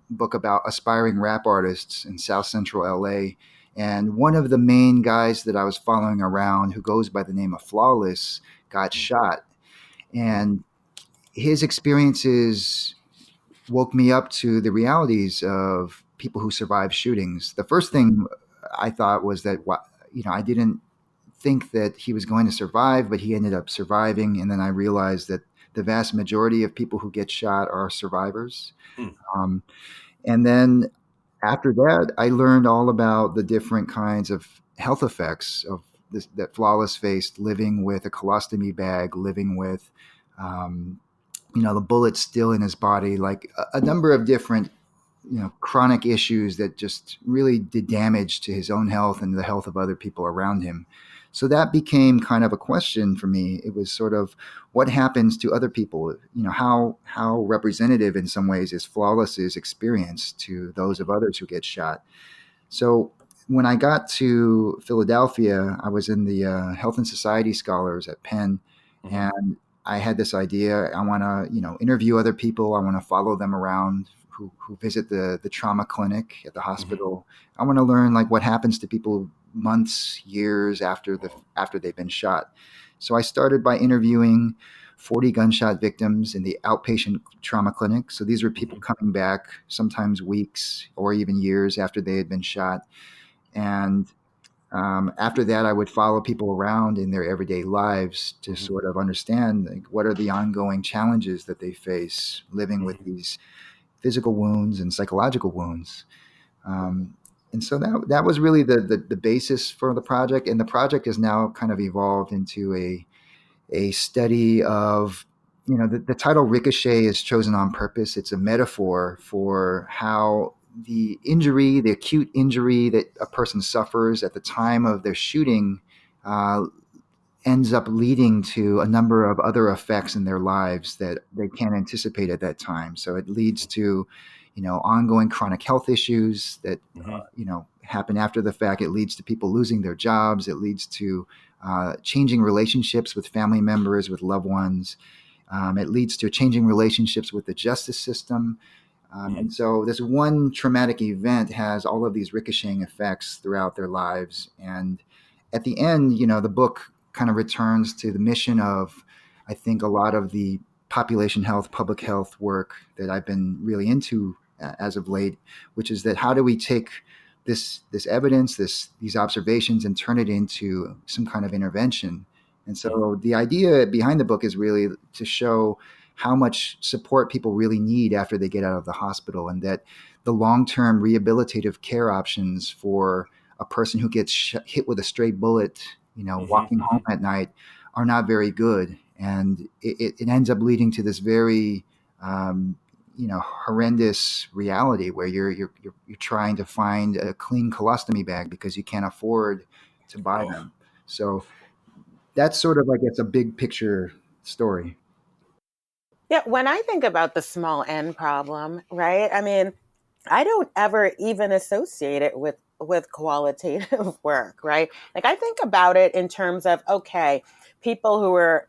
book about aspiring rap artists in South Central LA. And one of the main guys that I was following around, who goes by the name of Flawless, got shot. And his experiences woke me up to the realities of people who survive shootings. The first thing I thought was that, I didn't think that he was going to survive, but he ended up surviving. And then I realized that the vast majority of people who get shot are survivors. Mm. And then after that, I learned all about the different kinds of health effects of this, that Flawless faced, living with a colostomy bag, living with, the bullet still in his body, like a number of different, chronic issues that just really did damage to his own health and the health of other people around him. So that became kind of a question for me. It was sort of what happens to other people. How representative in some ways is Flawless's experience to those of others who get shot. So when I got to Philadelphia, I was in the Health and Society Scholars at Penn, and I had this idea. I want to, interview other people. I want to follow them around who visit the trauma clinic at the hospital. I want to learn like what happens to people months, years after they've been shot. So I started by interviewing 40 gunshot victims in the outpatient trauma clinic. So these were people coming back sometimes weeks or even years after they had been shot. And after that, I would follow people around in their everyday lives to sort of understand like, what are the ongoing challenges that they face living with these physical wounds and psychological wounds. And so that was really the basis for the project. And the project has now kind of evolved into a study of, the title Ricochet is chosen on purpose. It's a metaphor for how the acute injury that a person suffers at the time of their shooting ends up leading to a number of other effects in their lives that they can't anticipate at that time. So it leads to, ongoing chronic health issues that, happen after the fact. It leads to people losing their jobs. It leads to changing relationships with family members, with loved ones. It leads to changing relationships with the justice system. And so this one traumatic event has all of these ricocheting effects throughout their lives. And at the end, the book kind of returns to the mission of, I think, a lot of the population health, public health work that I've been really into as of late, which is that how do we take this evidence, these observations, and turn it into some kind of intervention? And so the idea behind the book is really to show how much support people really need after they get out of the hospital, and that the long-term rehabilitative care options for a person who gets hit with a stray bullet, walking home at night, are not very good. And it ends up leading to this very, horrendous reality where you're trying to find a clean colostomy bag because you can't afford to buy them. So that's sort of like, it's a big picture story. Yeah, when I think about the small n problem, right? I mean, I don't ever even associate it with qualitative work, right? Like I think about it in terms of, okay, people who are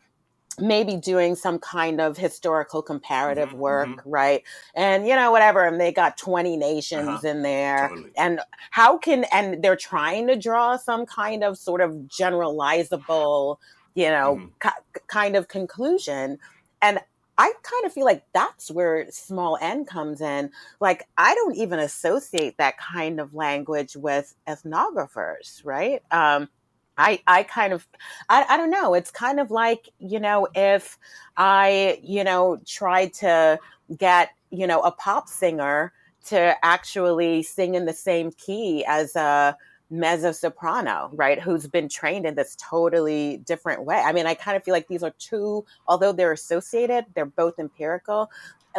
maybe doing some kind of historical comparative work, right? And whatever, and they got 20 nations in there. Totally. And they're trying to draw some kind of sort of generalizable, kind of conclusion. And I kind of feel like that's where small n comes in. Like, I don't even associate that kind of language with ethnographers, right? I kind of, I don't know. It's kind of like, if I, tried to get, a pop singer to actually sing in the same key as a mezzo soprano, right? Who's been trained in this totally different way. I mean, I kind of feel like these are two, although they're associated, they're both empirical.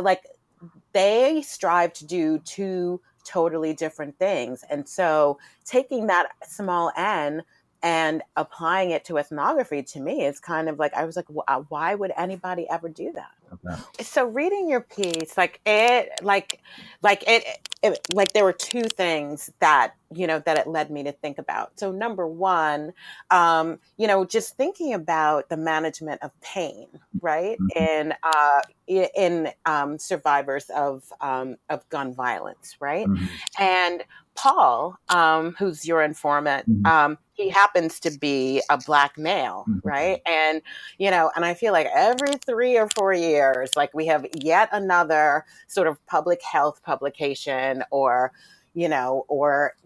Like they strive to do two totally different things. And so taking that small n and applying it to ethnography, to me, it's kind of like, I was like, why would anybody ever do that? Okay. So reading your piece, like there were two things that, that it led me to think about. So number one, just thinking about the management of pain, right? In survivors of gun violence, right? And Paul, who's your informant, he happens to be a Black male, right? And, and I feel like every 3 or 4 years, like we have yet another sort of public health publication or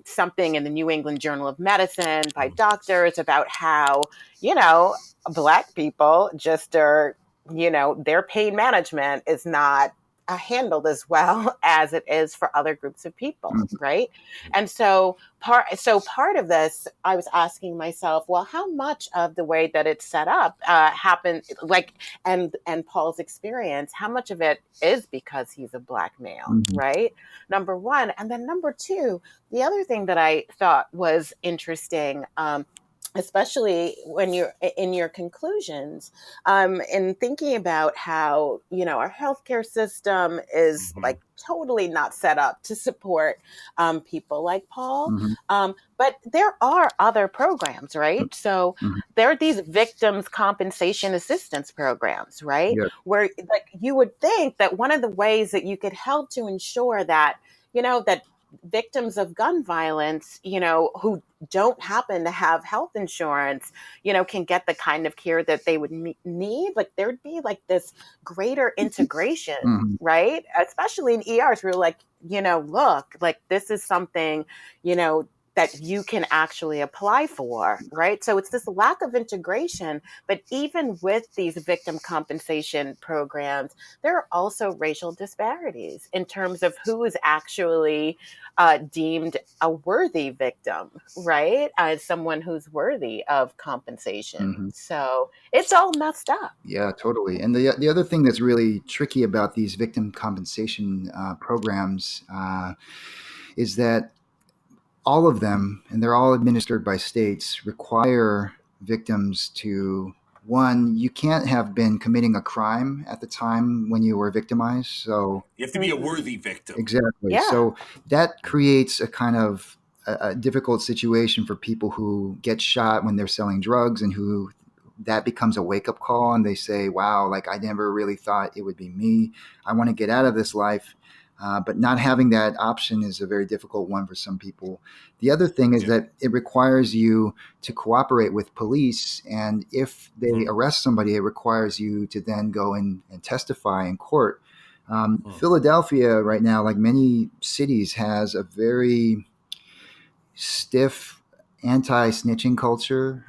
something in the New England Journal of Medicine by doctors about how, Black people just are, their pain management is not handled as well as it is for other groups of people, right? And part of this, I was asking myself, well, how much of the way that it's set up happened, like, and Paul's experience, how much of it is because he's a Black male, right? Number one, and then number two, the other thing that I thought was interesting. Especially when you're in your conclusions, in thinking about how our healthcare system is like totally not set up to support people like Paul. But there are other programs, right? So there are these victims compensation assistance programs, right? Yeah. Where like you would think that one of the ways that you could help to ensure that that victims of gun violence, who don't happen to have health insurance, can get the kind of care that they would need. Like there'd be like this greater integration, right? Especially in ERs, where like, look, like this is something, that you can actually apply for, right? So it's this lack of integration. But even with these victim compensation programs, there are also racial disparities in terms of who is actually deemed a worthy victim, right? As someone who's worthy of compensation. So it's all messed up. Yeah, totally. And the other thing that's really tricky about these victim compensation programs is that all of them, and they're all administered by states, require victims to, one, you can't have been committing a crime at the time when you were victimized. So you have to be a worthy victim. Exactly. Yeah. So that creates a kind of a difficult situation for people who get shot when they're selling drugs, and who that becomes a wake-up call, and they say, wow, like I never really thought it would be me. I want to get out of this life. But not having that option is a very difficult one for some people. The other thing is that it requires you to cooperate with police. And if they arrest somebody, it requires you to then go and testify in court. Philadelphia right now, like many cities, has a very stiff anti-snitching culture.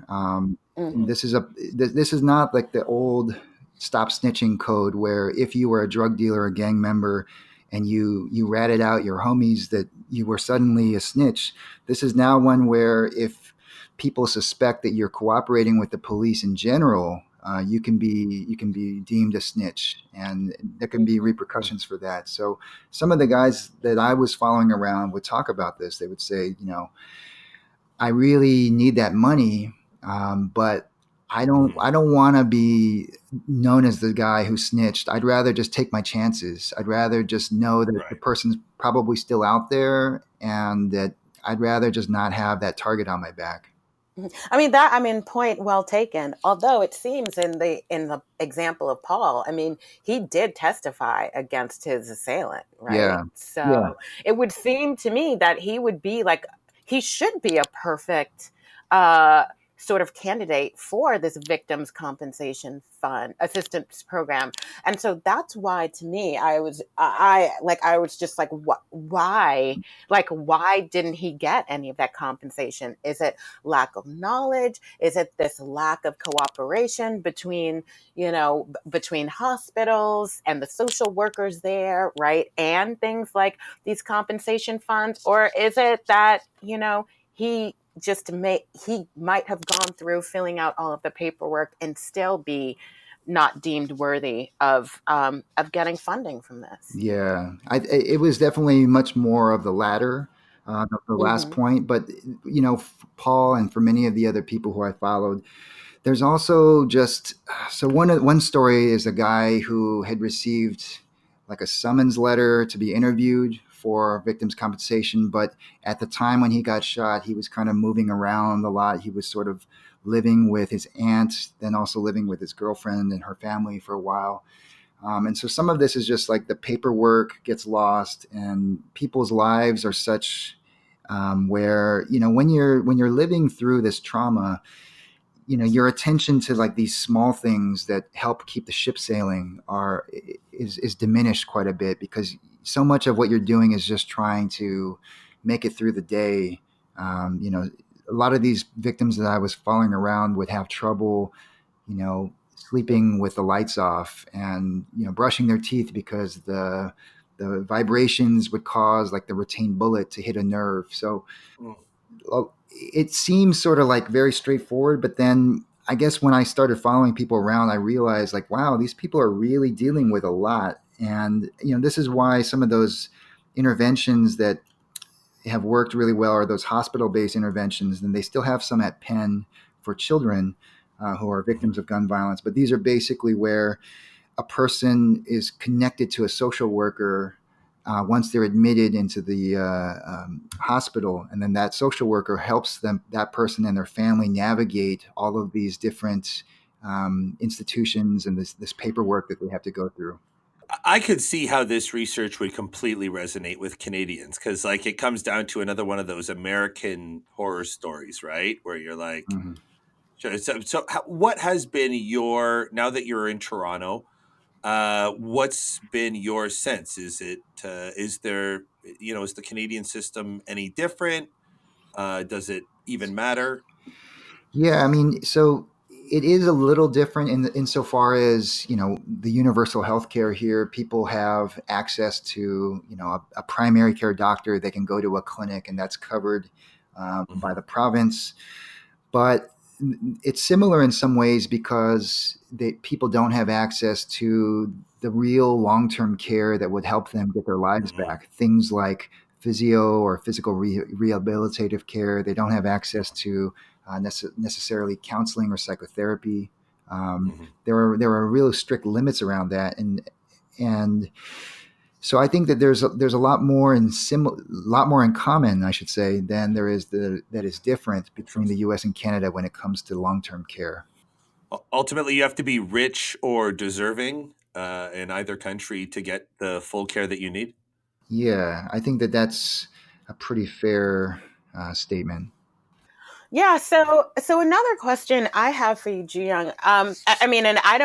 This is not like the old stop snitching code, where if you were a drug dealer or gang member and you ratted out your homies, that you were suddenly a snitch. This is now one where if people suspect that you're cooperating with the police in general, you can be deemed a snitch, and there can be repercussions for that. So some of the guys that I was following around would talk about this. They would say, I really need that money, but I don't want to be known as the guy who snitched. I'd rather just take my chances. I'd rather just know that the person's probably still out there, and that I'd rather just not have that target on my back. Point well taken. Although it seems in the example of Paul, he did testify against his assailant, right? Yeah. So it would seem to me that he should be a perfect sort of candidate for this victims compensation fund assistance program. And so that's why, to me, I was just like, why didn't he get any of that compensation? Is it lack of knowledge? Is it this lack of cooperation between hospitals and the social workers there, right? And things like these compensation funds? Or is it that, he might have gone through filling out all of the paperwork and still be not deemed worthy of getting funding from this? Yeah, it was definitely much more of the latter, the last point. But Paul, and for many of the other people who I followed, there's also just one story is a guy who had received like a summons letter to be interviewed for victims compensation, but at the time when he got shot, he was kind of moving around a lot. He was sort of living with his aunt, then also living with his girlfriend and her family for a while. And so some of this is just like the paperwork gets lost, and people's lives are such where when you're living through this trauma, your attention to like these small things that help keep the ship sailing is diminished quite a bit, because so much of what you're doing is just trying to make it through the day. A lot of these victims that I was following around would have trouble, sleeping with the lights off, and brushing their teeth because the vibrations would cause like the retained bullet to hit a nerve. So it seems sort of like very straightforward, but then I guess when I started following people around, I realized like, wow, these people are really dealing with a lot. And, this is why some of those interventions that have worked really well are those hospital-based interventions. And they still have some at Penn for children who are victims of gun violence. But these are basically where a person is connected to a social worker once they're admitted into the hospital, and then that social worker helps that person and their family navigate all of these different institutions and this paperwork that they have to go through. I could see how this research would completely resonate with Canadians, because like it comes down to another one of those American horror stories, right? Where you're like, Mm-hmm. so what has been now that you're in Toronto, what's been your sense? Is there, is the Canadian system any different? Does it even matter? Yeah, I mean, so it is a little different insofar as the universal health care here. People have access to a primary care doctor. They can go to a clinic, and that's covered by the province. But it's similar in some ways because people don't have access to the real long-term care that would help them get their lives back. Things like physio or physical rehabilitative care. They don't have access to necessarily counseling or psychotherapy. There are really strict limits around that, and so I think that there's a lot more in common, I should say, than there is that is different between the U.S. and Canada when it comes to long-term care. Ultimately, you have to be rich or deserving in either country to get the full care that you need. Yeah, I think that that's a pretty fair statement. Yeah. So another question I have for you, Jooyoung. I mean, and I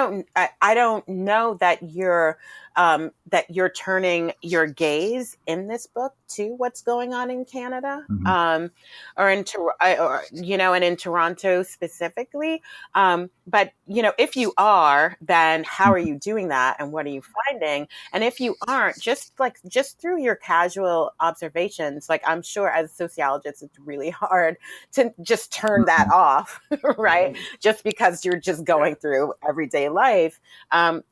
don't know that you're turning your gaze in this book to what's going on in Canada, Mm-hmm. and in Toronto specifically. But if you are, then how are you doing that, and what are you finding? And if you aren't, just through your casual observations, like I'm sure as sociologists, it's really hard to just turn that off, right? Just because you're just going through everyday life.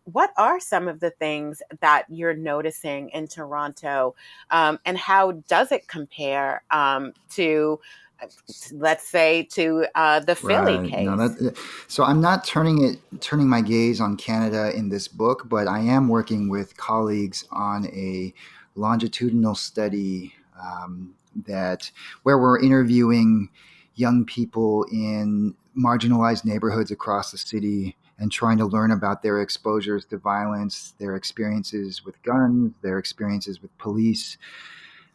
What are some of the things that you're noticing in Toronto, and how does it compare to, let's say, to the Philly Right. No, case? so I'm not turning my gaze on Canada in this book, but I am working with colleagues on a longitudinal study that where we're interviewing young people in marginalized neighborhoods across the city and trying to learn about their exposures to violence, their experiences with guns, their experiences with police.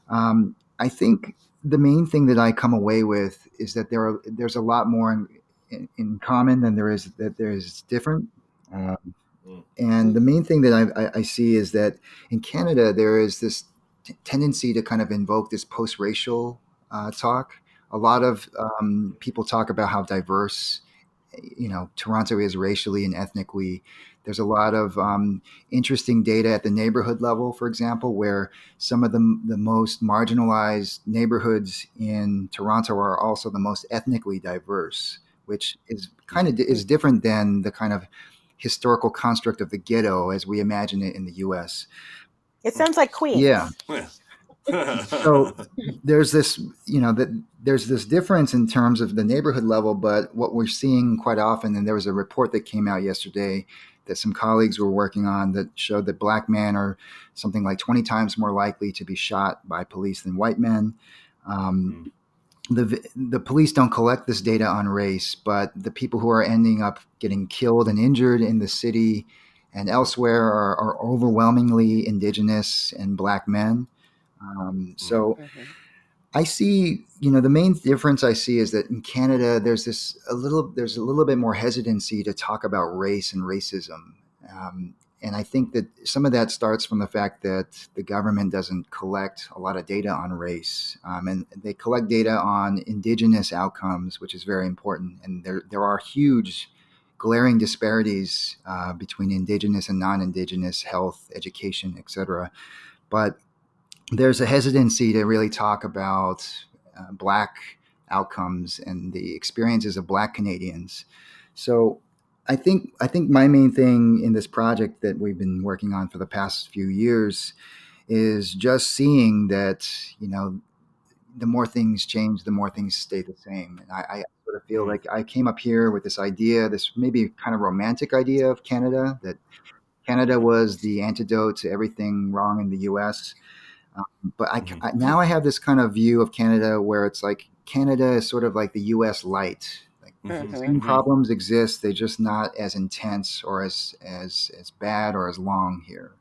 I think the main thing that I come away with is that there's a lot more in common than there is different. Um, and the main thing that I see is that in Canada there is this tendency to kind of invoke this post-racial talk. A lot of people talk about how diverse Toronto is racially and ethnically. There's a lot of interesting data at the neighborhood level, for example, where some of the most marginalized neighborhoods in Toronto are also the most ethnically diverse, which is kind of is different than the kind of historical construct of the ghetto as we imagine it in the U.S. It sounds like Yeah. Queens. So there's this, that there's this difference in terms of the neighborhood level, but what we're seeing quite often, and there was a report that came out yesterday that some colleagues were working on that showed that black men are something like 20 times more likely to be shot by police than white men. The police don't collect this data on race, but the people who are ending up getting killed and injured in the city and elsewhere are overwhelmingly indigenous and black men. So Mhm. I see, the main difference I see is that in Canada, there's a little bit more hesitancy to talk about race and racism. And I think that some of that starts from the fact that the government doesn't collect a lot of data on race. And they collect data on Indigenous outcomes, which is very important. And there are huge, glaring disparities between Indigenous and non-Indigenous health, education, etc. But there's a hesitancy to really talk about Black outcomes and the experiences of Black Canadians. So I think my main thing in this project that we've been working on for the past few years is just seeing that the more things change, the more things stay the same. And I sort of feel like I came up here with this idea, this maybe kind of romantic idea of Canada, that Canada was the antidote to everything wrong in the U.S. But now I have this kind of view of Canada where it's like Canada is sort of like the U.S. light. Like the same problems exist, they're just not as intense or as bad or as long here.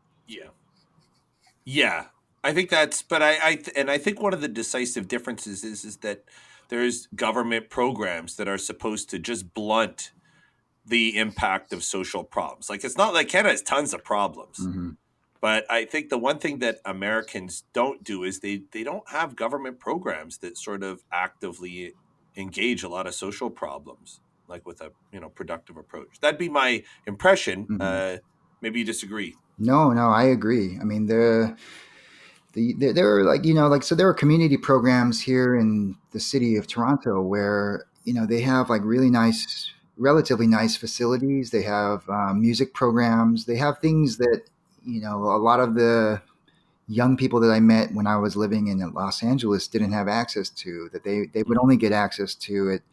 Yeah, I think that's. But I think one of the decisive differences is that there's government programs that are supposed to just blunt the impact of social problems. Like it's not like Canada has tons of problems. Mm-hmm. But I think the one thing that Americans don't do is they don't have government programs that sort of actively engage a lot of social problems, like with a productive approach. That'd be my impression. Mm-hmm. Maybe you disagree. No, I agree. I mean, there are so there are community programs here in the city of Toronto where they have like really nice, relatively nice facilities. They have music programs. They have things that a lot of the young people that I met when I was living in Los Angeles didn't have access to. That they would only get access to it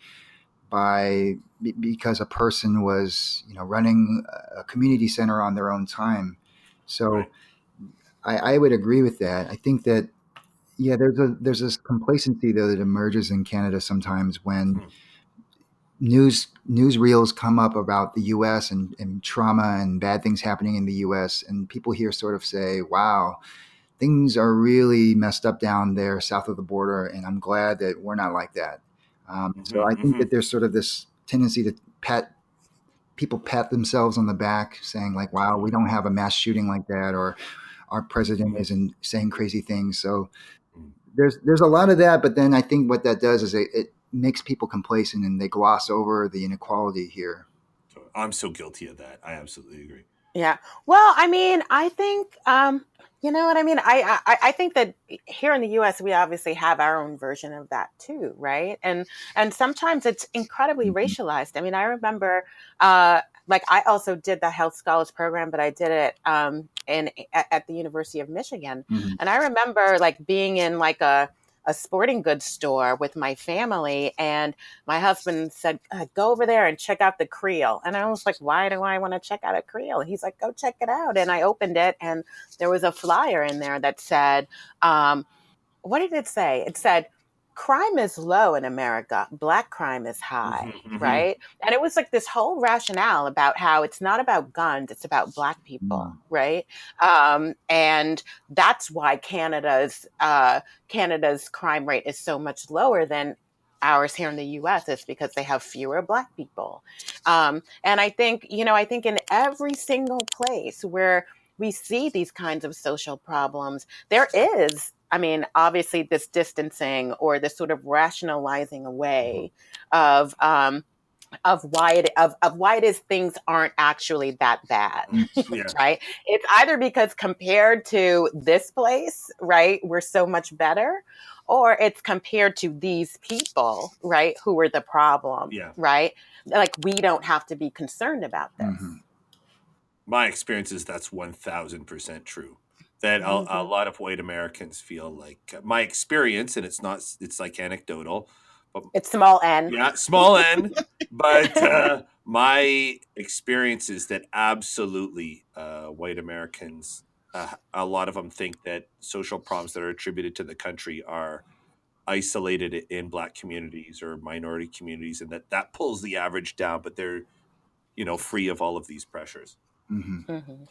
because a person was running a community center on their own time. So. Right. I would agree with that. I think that there's this complacency though that emerges in Canada sometimes when newsreels come up about the U.S. and trauma and bad things happening in the U.S. and people here sort of say, "Wow, things are really messed up down there south of the border," and I'm glad that we're not like that. So I think that there's sort of this tendency to pat themselves on the back, saying like, "Wow, we don't have a mass shooting like that," or "Our president isn't saying crazy things." So there's a lot of that, but then I think what that does is it makes people complacent and they gloss over the inequality here. I'm so guilty of that. I absolutely agree. Yeah. Well, I mean, I think you know what I mean. I think that here in the U.S. we obviously have our own version of that too, right? And sometimes it's incredibly Mm-hmm. racialized. I mean, I remember like I also did the health scholars program, but I did it at the University of Michigan, Mm-hmm. and I remember like being in like a sporting goods store with my family, and my husband said, "Go over there and check out the Creel." And I was like, "Why do I want to check out a Creel?" He's like, "Go check it out." And I opened it, and there was a flyer in there that said, what did it say? It said, "Crime is low in America, Black crime is high," right? And it was like this whole rationale about how it's not about guns, it's about Black people, right? And that's why Canada's crime rate is so much lower than ours here in the U.S. is because they have fewer Black people. And I think in every single place where we see these kinds of social problems, there is, I mean, obviously this distancing or this sort of rationalizing away of why it is things aren't actually that bad. Yeah. Right? It's either because compared to this place, right, we're so much better, or it's compared to these people, right, who are the problem, right? Like we don't have to be concerned about this. Mm-hmm. My experience is that's 1,000% true. That a lot of white Americans feel like my experience, and it's like anecdotal, but it's small n. Yeah, small n. But my experience is that absolutely white Americans, a lot of them think that social problems that are attributed to the country are isolated in Black communities or minority communities, and that pulls the average down. But they're free of all of these pressures. Mm-hmm.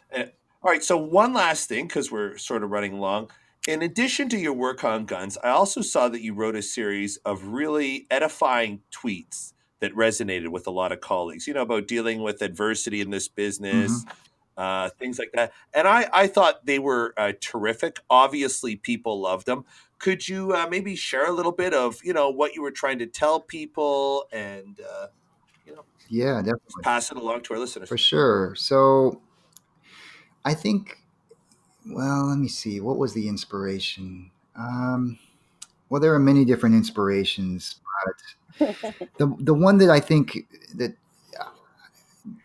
All right. So one last thing, because we're sort of running long. In addition to your work on guns, I also saw that you wrote a series of really edifying tweets that resonated with a lot of colleagues, about dealing with adversity in this business, Hmm. things like that. And I thought they were terrific. Obviously, people loved them. Could you maybe share a little bit of, what you were trying to tell people and, you know, Yeah, just definitely, pass it along to our for listeners? sure. So I think, well, let me see. What was the inspiration? Well, there are many different inspirations, but the one that I think that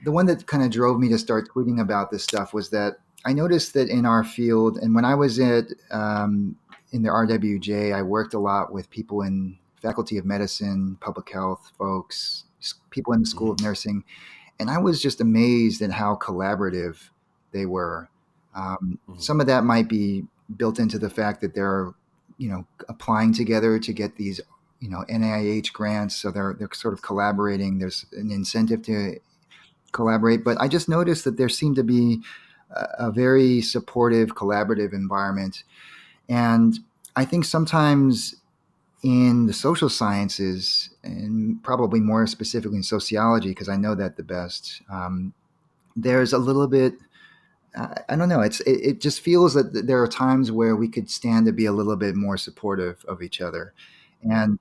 the one that kind of drove me to start tweeting about this stuff was that I noticed that in our field, and when I was in the RWJ, I worked a lot with people in faculty of medicine, public health folks, people in the School of Mm-hmm. Nursing, and I was just amazed at how collaborative they were. Mm-hmm. Some of that might be built into the fact that they're, applying together to get these, NIH grants, so they're sort of collaborating. There's an incentive to collaborate, but I just noticed that there seemed to be a very supportive, collaborative environment, and I think sometimes in the social sciences, and probably more specifically in sociology, because I know that the best, there's a little bit. I don't know. It just feels that there are times where we could stand to be a little bit more supportive of each other, and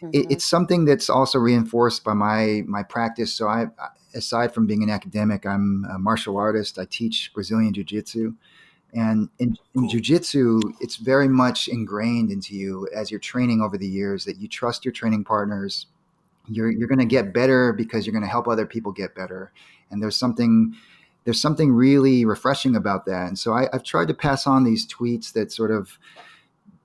Mhm. it's something that's also reinforced by my practice. So aside from being an academic, I'm a martial artist. I teach Brazilian jiu-jitsu, and in Cool. jiu-jitsu, it's very much ingrained into you as you're training over the years that you trust your training partners. You're going to get better because you're going to help other people get better, and there's something really refreshing about that. And so I've tried to pass on these tweets that sort of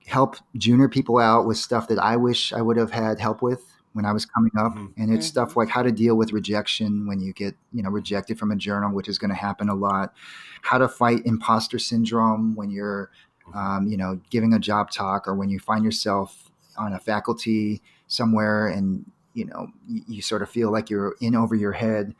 help junior people out with stuff that I wish I would have had help with when I was coming up. Mm-hmm. And it's stuff Mhm. like how to deal with rejection when you get, rejected from a journal, which is going to happen a lot. How to fight imposter syndrome when you're, Mm-hmm. giving a job talk, or when you find yourself on a faculty somewhere and, you sort of feel like you're in over your head.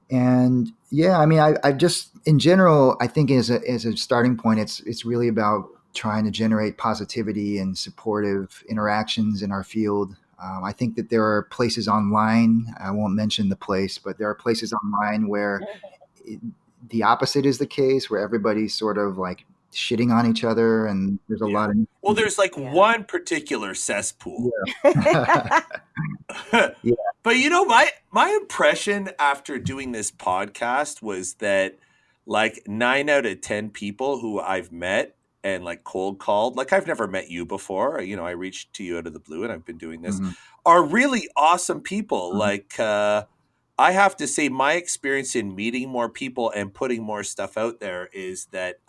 And yeah, I mean, I just in general, I think as a starting point, it's really about trying to generate positivity and supportive interactions in our field. I think that there are places online. I won't mention the place, but there are places online where it, the opposite is the case, where everybody's sort of like shitting on each other, and there's a Yeah. lot of Well, there's like Yeah. one particular cesspool. yeah, yeah. But my impression after doing this podcast was that like 9 out of 10 people who I've met and like cold called, like I've never met you before. I reached to you out of the blue and I've been doing this, Mhm, are really awesome people. mhm, Like I have to say my experience in meeting more people and putting more stuff out there is that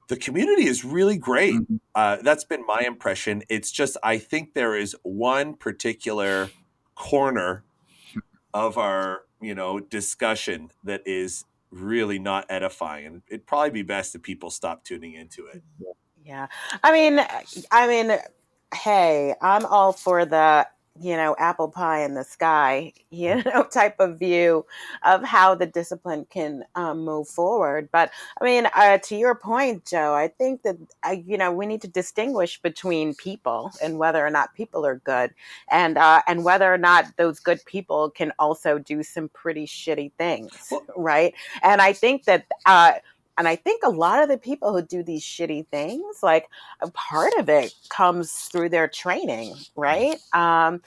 the community is really great. mhm. That's been my impression. It's just I think there is one particular corner of our discussion that is really not edifying, and it'd probably be best if people stop tuning into it. Yeah. I mean, hey, I'm all for the, apple pie in the sky, type of view of how the discipline can move forward. But I mean, to your point, Joe, I think that, we need to distinguish between people and whether or not people are good, and whether or not those good people can also do some pretty shitty things, Well, right? And I think that, and I think a lot of the people who do these shitty things, like a part of it comes through their training, right? And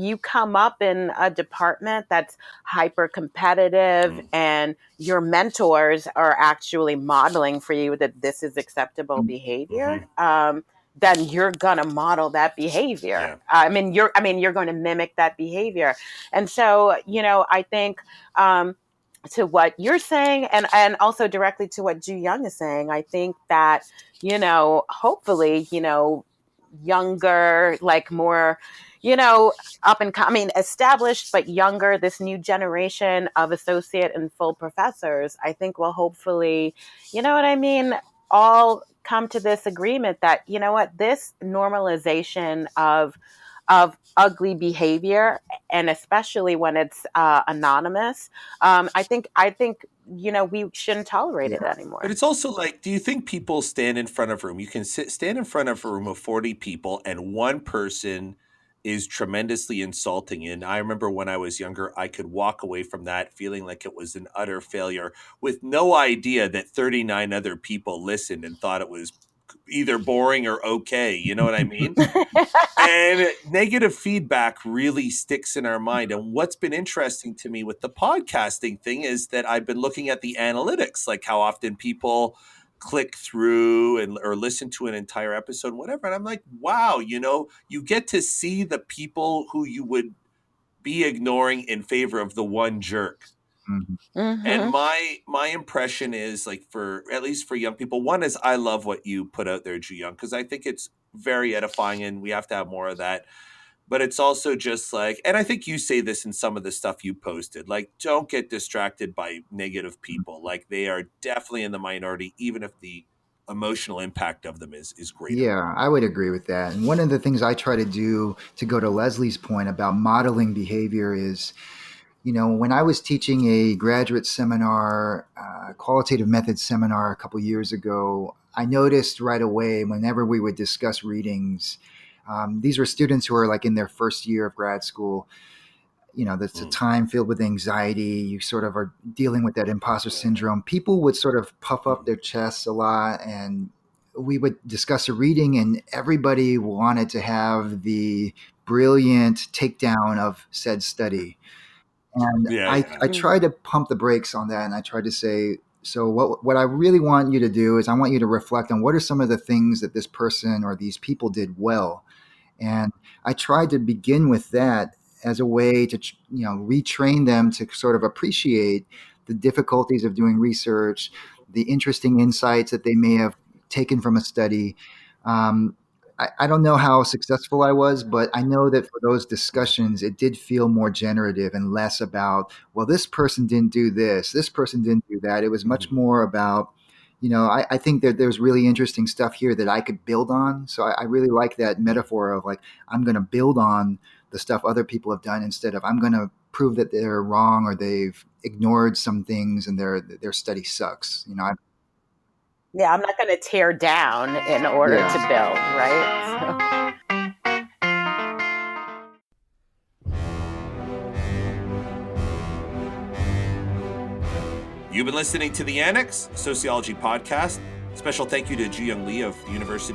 you come up in a department that's hyper competitive, mm, and your mentors are actually modeling for you that this is acceptable mm-hmm, behavior. Then you're gonna model that behavior. yeah, You're going to mimic that behavior, and so I think. To what you're saying, and also directly to what Jooyoung is saying, I think that hopefully younger, like more up and coming, established but younger, this new generation of associate and full professors, I think will hopefully, what I mean, all come to this agreement that this normalization of ugly behavior, and especially when it's anonymous. I think we shouldn't tolerate it anymore. But it's also like, do you think people stand in front of a room? You can stand in front of a room of 40 people and one person is tremendously insulting. And I remember when I was younger, I could walk away from that feeling like it was an utter failure with no idea that 39 other people listened and thought it was either boring or okay. You know what I mean? And negative feedback really sticks in our mind. And what's been interesting to me with the podcasting thing is that I've been looking at the analytics, like how often people click through and or listen to an entire episode, whatever. And I'm like, wow, you get to see the people who you would be ignoring in favor of the one jerk. And my impression is, like, for at least for young people, one is I love what you put out there, Jooyoung, because I think it's very edifying and we have to have more of that. But it's also just like, and I think you say this in some of the stuff you posted, like, don't get distracted by negative people. Like, they are definitely in the minority, even if the emotional impact of them is greater. Yeah, I would agree with that. And one of the things I try to do, to go to Leslie's point about modeling behavior, is, when I was teaching a graduate seminar, qualitative methods seminar a couple years ago, I noticed right away whenever we would discuss readings, these were students who are like in their first year of grad school. That's a time filled with anxiety. You sort of are dealing with that imposter syndrome. People would sort of puff up their chests a lot, and we would discuss a reading, and everybody wanted to have the brilliant takedown of said study. And I tried to pump the brakes on that, and I tried to say, so what I really want you to do is I want you to reflect on what are some of the things that this person or these people did well. And I tried to begin with that as a way to retrain them to sort of appreciate the difficulties of doing research, the interesting insights that they may have taken from a study. I don't know how successful I was, but I know that for those discussions, it did feel more generative and less about, well, this person didn't do this person didn't do that. It was much more about, I think that there's really interesting stuff here that I could build on. So I really like that metaphor of, like, I'm going to build on the stuff other people have done instead of I'm going to prove that they're wrong or they've ignored some things and their study sucks. Yeah, I'm not going to tear down in order to build, right? You've been listening to The Annex Sociology Podcast. Special thank you to Jooyoung Lee of the University